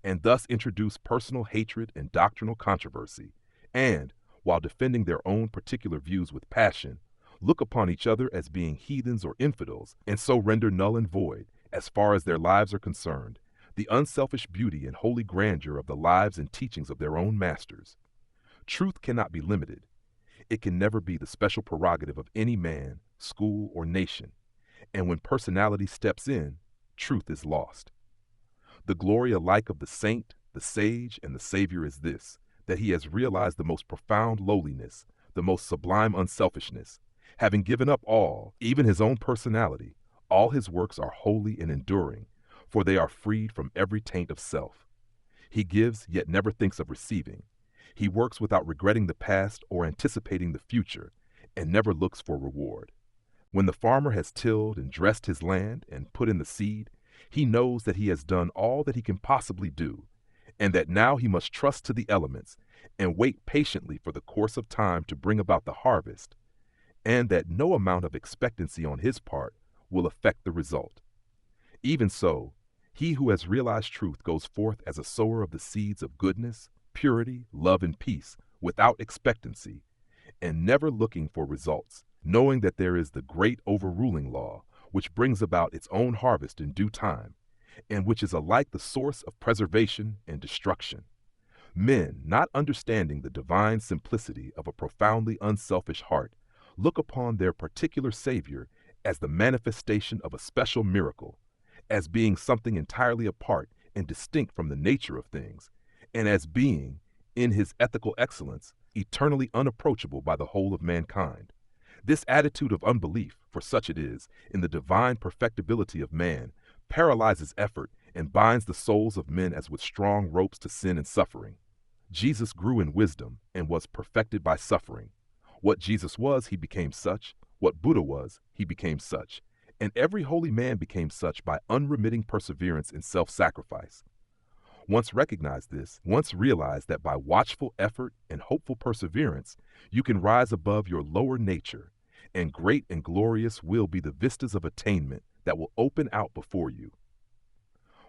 and thus introduce personal hatred and doctrinal controversy, and, while defending their own particular views with passion, look upon each other as being heathens or infidels, and so render null and void, as far as their lives are concerned, the unselfish beauty and holy grandeur of the lives and teachings of their own masters. Truth cannot be limited. It can never be the special prerogative of any man, school, or nation, and when personality steps in, truth is lost. The glory alike of the saint, the sage, and the savior is this, that he has realized the most profound lowliness, the most sublime unselfishness. Having given up all, even his own personality, all his works are holy and enduring, for they are freed from every taint of self. He gives, yet never thinks of receiving. He works without regretting the past or anticipating the future, and never looks for reward. When the farmer has tilled and dressed his land and put in the seed, he knows that he has done all that he can possibly do, and that now he must trust to the elements and wait patiently for the course of time to bring about the harvest, and that no amount of expectancy on his part will affect the result. Even so, he who has realized truth goes forth as a sower of the seeds of goodness, purity, love, and peace without expectancy, and never looking for results, knowing that there is the great overruling law, which brings about its own harvest in due time, and which is alike the source of preservation and destruction. Men, not understanding the divine simplicity of a profoundly unselfish heart, look upon their particular Savior as the manifestation of a special miracle, as being something entirely apart and distinct from the nature of things, and as being, in his ethical excellence, eternally unapproachable by the whole of mankind. This attitude of unbelief, for such it is, in the divine perfectibility of man, paralyzes effort and binds the souls of men as with strong ropes to sin and suffering. Jesus grew in wisdom and was perfected by suffering. What Jesus was, he became such. What Buddha was, he became such. And every holy man became such by unremitting perseverance in self-sacrifice. Once realize that by watchful effort and hopeful perseverance, you can rise above your lower nature, and great and glorious will be the vistas of attainment that will open out before you.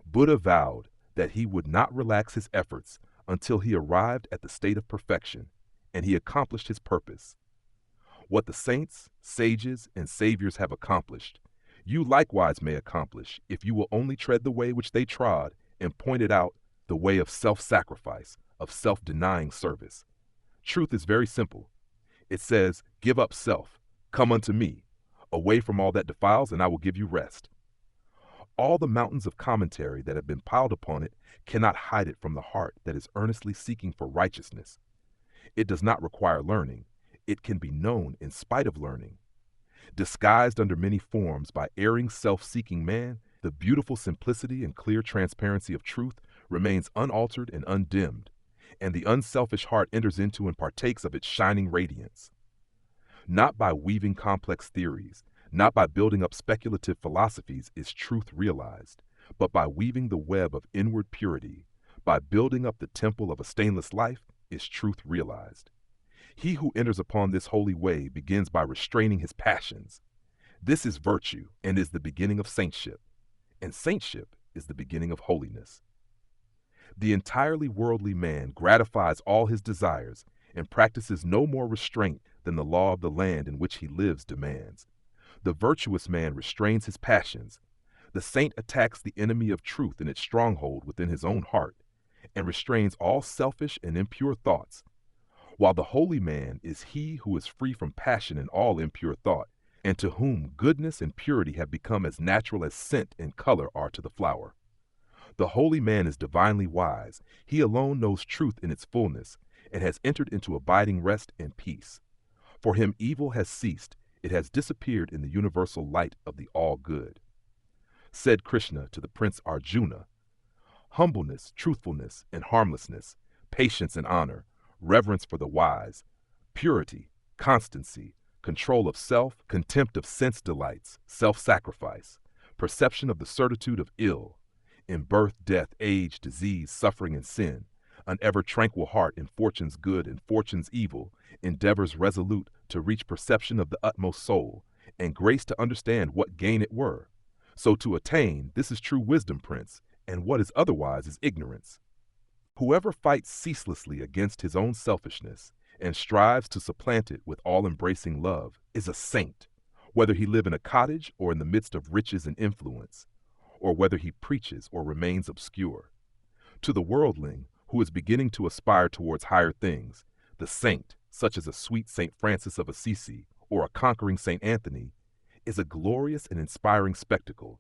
Buddha vowed that he would not relax his efforts until he arrived at the state of perfection, and he accomplished his purpose. What the saints, sages, and saviors have accomplished, you likewise may accomplish if you will only tread the way which they trod and pointed out the way of self-sacrifice, of self-denying service. Truth is very simple. It says, give up self, come unto me, away from all that defiles, and I will give you rest. All the mountains of commentary that have been piled upon it cannot hide it from the heart that is earnestly seeking for righteousness. It does not require learning. It can be known in spite of learning. Disguised under many forms by erring self-seeking man, the beautiful simplicity and clear transparency of truth remains unaltered and undimmed, and the unselfish heart enters into and partakes of its shining radiance. Not by weaving complex theories, not by building up speculative philosophies is truth realized, but by weaving the web of inward purity, by building up the temple of a stainless life is truth realized. He who enters upon this holy way begins by restraining his passions. This is virtue and is the beginning of saintship, and saintship is the beginning of holiness. The entirely worldly man gratifies all his desires and practices no more restraint than the law of the land in which he lives demands. The virtuous man restrains his passions. The saint attacks the enemy of truth in its stronghold within his own heart, and restrains all selfish and impure thoughts, while the holy man is he who is free from passion and all impure thought, and to whom goodness and purity have become as natural as scent and color are to the flower. The holy man is divinely wise. He alone knows truth in its fullness, and has entered into abiding rest and peace. For him evil has ceased. It has disappeared in the universal light of the all-good. Said Krishna to the Prince Arjuna, humbleness, truthfulness, and harmlessness, patience and honor, reverence for the wise, purity, constancy, control of self, contempt of sense delights, self-sacrifice, perception of the certitude of ill, in birth, death, age, disease, suffering, and sin, an ever-tranquil heart in fortune's good and fortune's evil, endeavors resolute to reach perception of the utmost soul, and grace to understand what gain it were. So to attain, this is true wisdom, Prince, and what is otherwise is ignorance. Whoever fights ceaselessly against his own selfishness and strives to supplant it with all-embracing love is a saint, whether he live in a cottage or in the midst of riches and influence, or whether he preaches or remains obscure. To the worldling, who is beginning to aspire towards higher things, the saint, such as a sweet St. Francis of Assisi or a conquering St. Anthony, is a glorious and inspiring spectacle.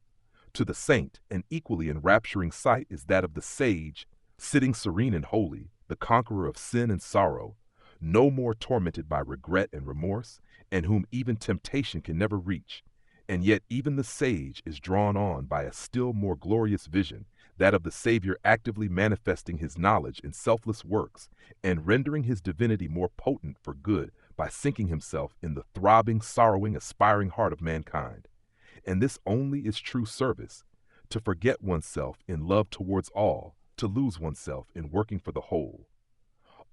To the saint, an equally enrapturing sight is that of the sage, sitting serene and holy, the conqueror of sin and sorrow, no more tormented by regret and remorse, and whom even temptation can never reach. And yet even the sage is drawn on by a still more glorious vision, that of the Savior actively manifesting his knowledge in selfless works and rendering his divinity more potent for good by sinking himself in the throbbing, sorrowing, aspiring heart of mankind. And this only is true service, to forget oneself in love towards all, to lose oneself in working for the whole.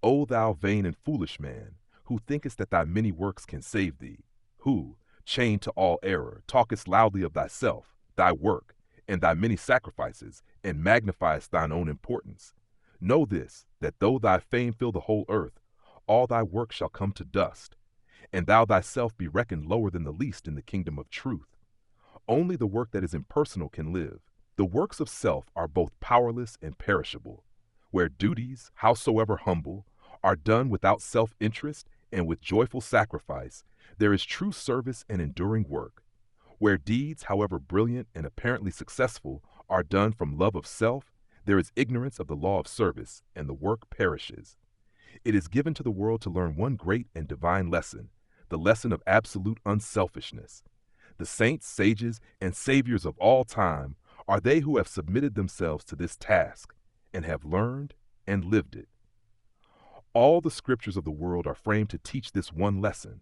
O thou vain and foolish man, who thinkest that thy many works can save thee, who, chained to all error, talkest loudly of thyself, thy work, and thy many sacrifices, and magnifiest thine own importance. Know this, that though thy fame fill the whole earth, all thy work shall come to dust, and thou thyself be reckoned lower than the least in the kingdom of truth. Only the work that is impersonal can live. The works of self are both powerless and perishable. Where duties, howsoever humble, are done without self-interest and with joyful sacrifice, there is true service and enduring work. Where deeds, however brilliant and apparently successful, are done from love of self, there is ignorance of the law of service, and the work perishes. It is given to the world to learn one great and divine lesson, the lesson of absolute unselfishness. The saints, sages, and saviors of all time are they who have submitted themselves to this task, and have learned and lived it. All the scriptures of the world are framed to teach this one lesson.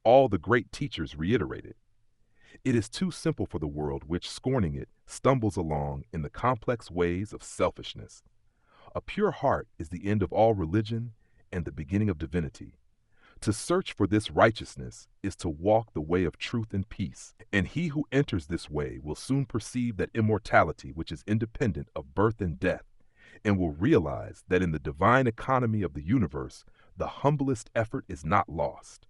All the great teachers reiterate it. It is too simple for the world which, scorning it, stumbles along in the complex ways of selfishness. A pure heart is the end of all religion and the beginning of divinity. To search for this righteousness is to walk the way of truth and peace, and he who enters this way will soon perceive that immortality which is independent of birth and death, and will realize that in the divine economy of the universe, the humblest effort is not lost.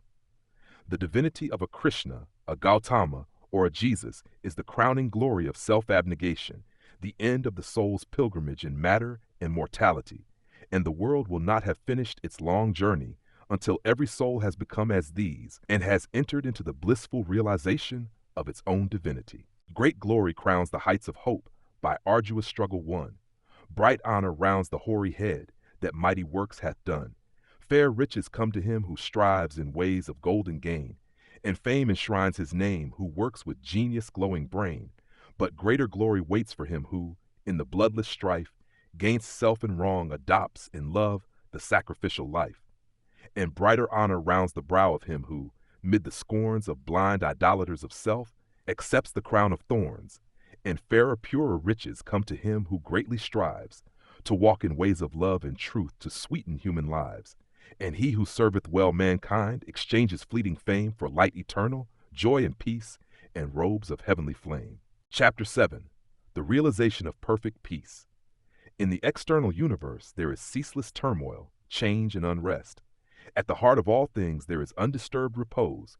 The divinity of a Krishna, a Gautama, or a Jesus is the crowning glory of self-abnegation, the end of the soul's pilgrimage in matter and mortality, and the world will not have finished its long journey until every soul has become as these and has entered into the blissful realization of its own divinity. Great glory crowns the heights of hope by arduous struggle won. Bright honor rounds the hoary head that mighty works hath done. Fair riches come to him who strives in ways of golden gain, and fame enshrines his name who works with genius glowing brain. But greater glory waits for him who, in the bloodless strife, gainst self and wrong adopts in love the sacrificial life. And brighter honor rounds the brow of him who, mid the scorns of blind idolaters of self, accepts the crown of thorns. And fairer, purer riches come to him who greatly strives to walk in ways of love and truth to sweeten human lives. And he who serveth well mankind exchanges fleeting fame for light eternal, joy and peace, and robes of heavenly flame. Chapter 7. The Realization of Perfect Peace. In the external universe there is ceaseless turmoil, change, and unrest. At the heart of all things there is undisturbed repose.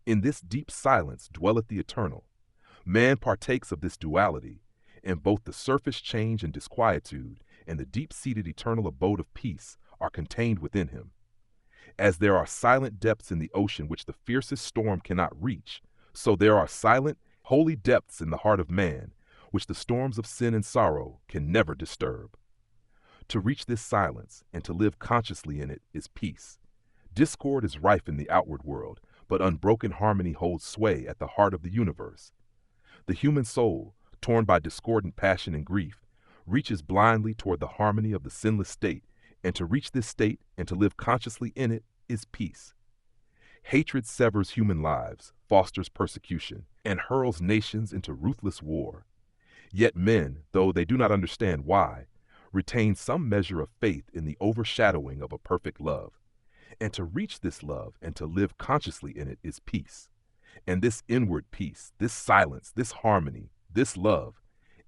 In this deep silence dwelleth the eternal. Man partakes of this duality, and both the surface change and disquietude and the deep-seated eternal abode of peace are contained within him. As there are silent depths in the ocean which the fiercest storm cannot reach, so there are silent, holy depths in the heart of man which the storms of sin and sorrow can never disturb. To reach this silence and to live consciously in it is peace. Discord is rife in the outward world, but unbroken harmony holds sway at the heart of the universe. The human soul, torn by discordant passion and grief, reaches blindly toward the harmony of the sinless state, and to reach this state and to live consciously in it is peace. Hatred severs human lives, fosters persecution, and hurls nations into ruthless war. Yet men, though they do not understand why, retain some measure of faith in the overshadowing of a perfect love. And to reach this love and to live consciously in it is peace. And this inward peace, this silence, this harmony, this love,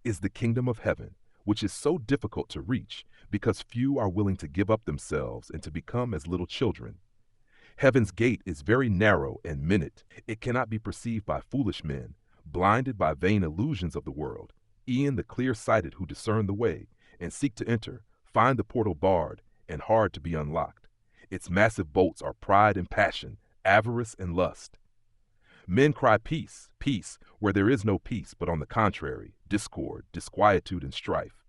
is the kingdom of heaven, which is so difficult to reach because few are willing to give up themselves and to become as little children. Heaven's gate is very narrow and minute. It cannot be perceived by foolish men, blinded by vain illusions of the world. E'en the clear-sighted who discern the way and seek to enter, find the portal barred and hard to be unlocked. Its massive bolts are pride and passion, avarice and lust. Men cry peace, peace, where there is no peace, but on the contrary, discord, disquietude, and strife.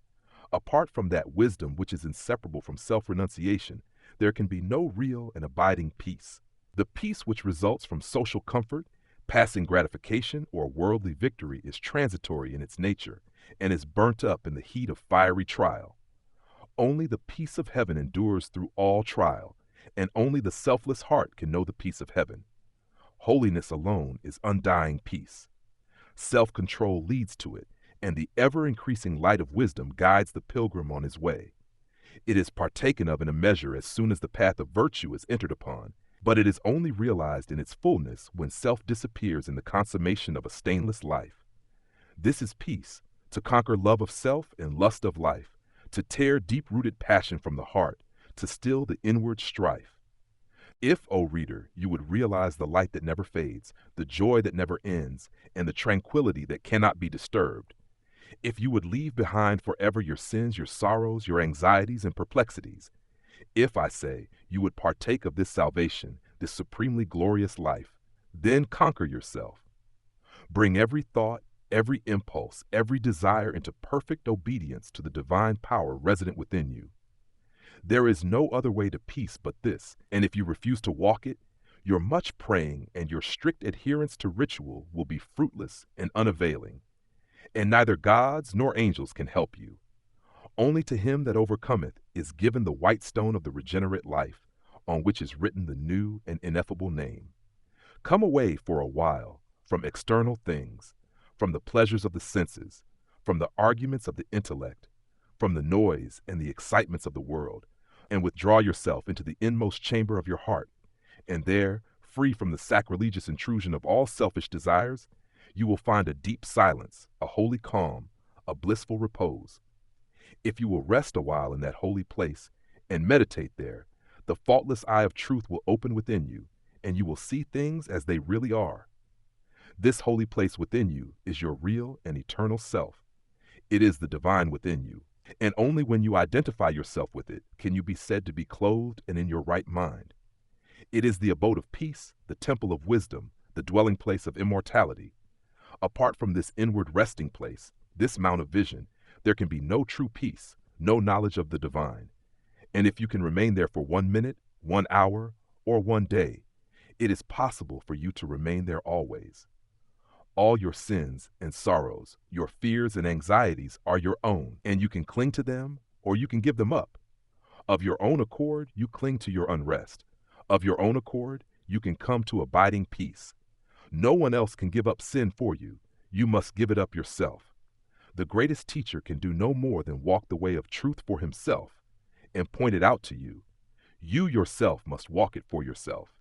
Apart from that wisdom which is inseparable from self-renunciation, there can be no real and abiding peace. The peace which results from social comfort, passing gratification, or worldly victory is transitory in its nature and is burnt up in the heat of fiery trial. Only the peace of heaven endures through all trial, and only the selfless heart can know the peace of heaven. Holiness alone is undying peace. Self-control leads to it, and the ever-increasing light of wisdom guides the pilgrim on his way. It is partaken of in a measure as soon as the path of virtue is entered upon, but it is only realized in its fullness when self disappears in the consummation of a stainless life. This is peace, to conquer love of self and lust of life, to tear deep-rooted passion from the heart, to still the inward strife. If, O reader, you would realize the light that never fades, the joy that never ends, and the tranquility that cannot be disturbed, if you would leave behind forever your sins, your sorrows, your anxieties, and perplexities, if, I say, you would partake of this salvation, this supremely glorious life, then conquer yourself. Bring every thought, every impulse, every desire into perfect obedience to the divine power resident within you. There is no other way to peace but this, and if you refuse to walk it, your much praying and your strict adherence to ritual will be fruitless and unavailing, and neither gods nor angels can help you. Only to him that overcometh is given the white stone of the regenerate life, on which is written the new and ineffable name. Come away for a while from external things, from the pleasures of the senses, from the arguments of the intellect, from the noise and the excitements of the world, and withdraw yourself into the inmost chamber of your heart, and there, free from the sacrilegious intrusion of all selfish desires, you will find a deep silence, a holy calm, a blissful repose. If you will rest a while in that holy place and meditate there, the faultless eye of truth will open within you, and you will see things as they really are. This holy place within you is your real and eternal self. It is the divine within you, and only when you identify yourself with it can you be said to be clothed and in your right mind. It is the abode of peace, the temple of wisdom, the dwelling place of immortality. Apart from this inward resting place, this mount of vision, there can be no true peace, no knowledge of the divine. And if you can remain there for 1 minute, 1 hour, or 1 day, it is possible for you to remain there always. All your sins and sorrows, your fears and anxieties are your own, and you can cling to them or you can give them up. Of your own accord, you cling to your unrest. Of your own accord, you can come to abiding peace. No one else can give up sin for you. You must give it up yourself. The greatest teacher can do no more than walk the way of truth for himself and point it out to you. You yourself must walk it for yourself.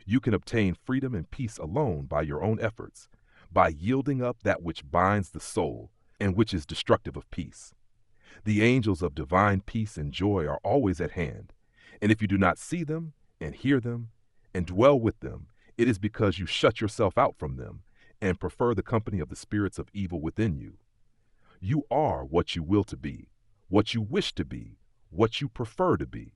You can obtain freedom and peace alone by your own efforts, by yielding up that which binds the soul and which is destructive of peace. The angels of divine peace and joy are always at hand, and if you do not see them and hear them and dwell with them, it is because you shut yourself out from them and prefer the company of the spirits of evil within you. You are what you will to be, what you wish to be, what you prefer to be.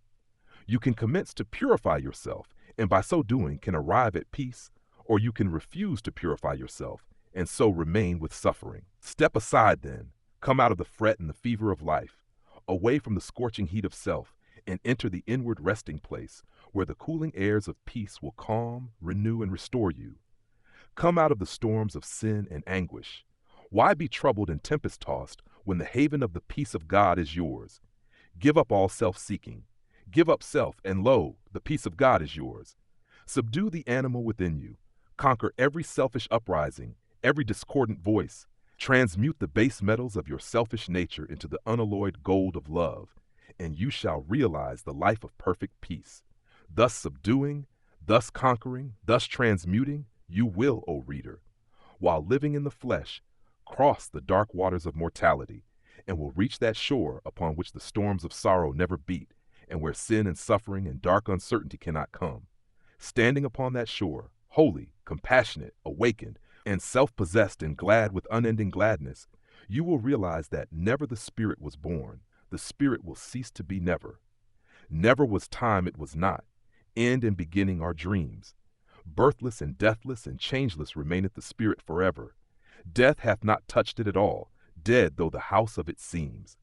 You can commence to purify yourself, and by so doing can arrive at peace, or you can refuse to purify yourself and so remain with suffering. Step aside then, come out of the fret and the fever of life, away from the scorching heat of self, and enter the inward resting place where the cooling airs of peace will calm, renew, and restore you. Come out of the storms of sin and anguish. Why be troubled and tempest-tossed when the haven of the peace of God is yours? Give up all self-seeking. Give up self, and lo, the peace of God is yours. Subdue the animal within you. Conquer every selfish uprising, every discordant voice. Transmute the base metals of your selfish nature into the unalloyed gold of love, and you shall realize the life of perfect peace. Thus subduing, thus conquering, thus transmuting, you will, O reader, while living in the flesh, cross the dark waters of mortality, and will reach that shore upon which the storms of sorrow never beat, and where sin and suffering and dark uncertainty cannot come. Standing upon that shore, holy, compassionate, awakened, and self-possessed and glad with unending gladness, you will realize that never the Spirit was born, the Spirit will cease to be never. Never was time it was not. End and beginning are dreams. Birthless and deathless and changeless remaineth the Spirit forever. Death hath not touched it at all, dead though the house of it seems.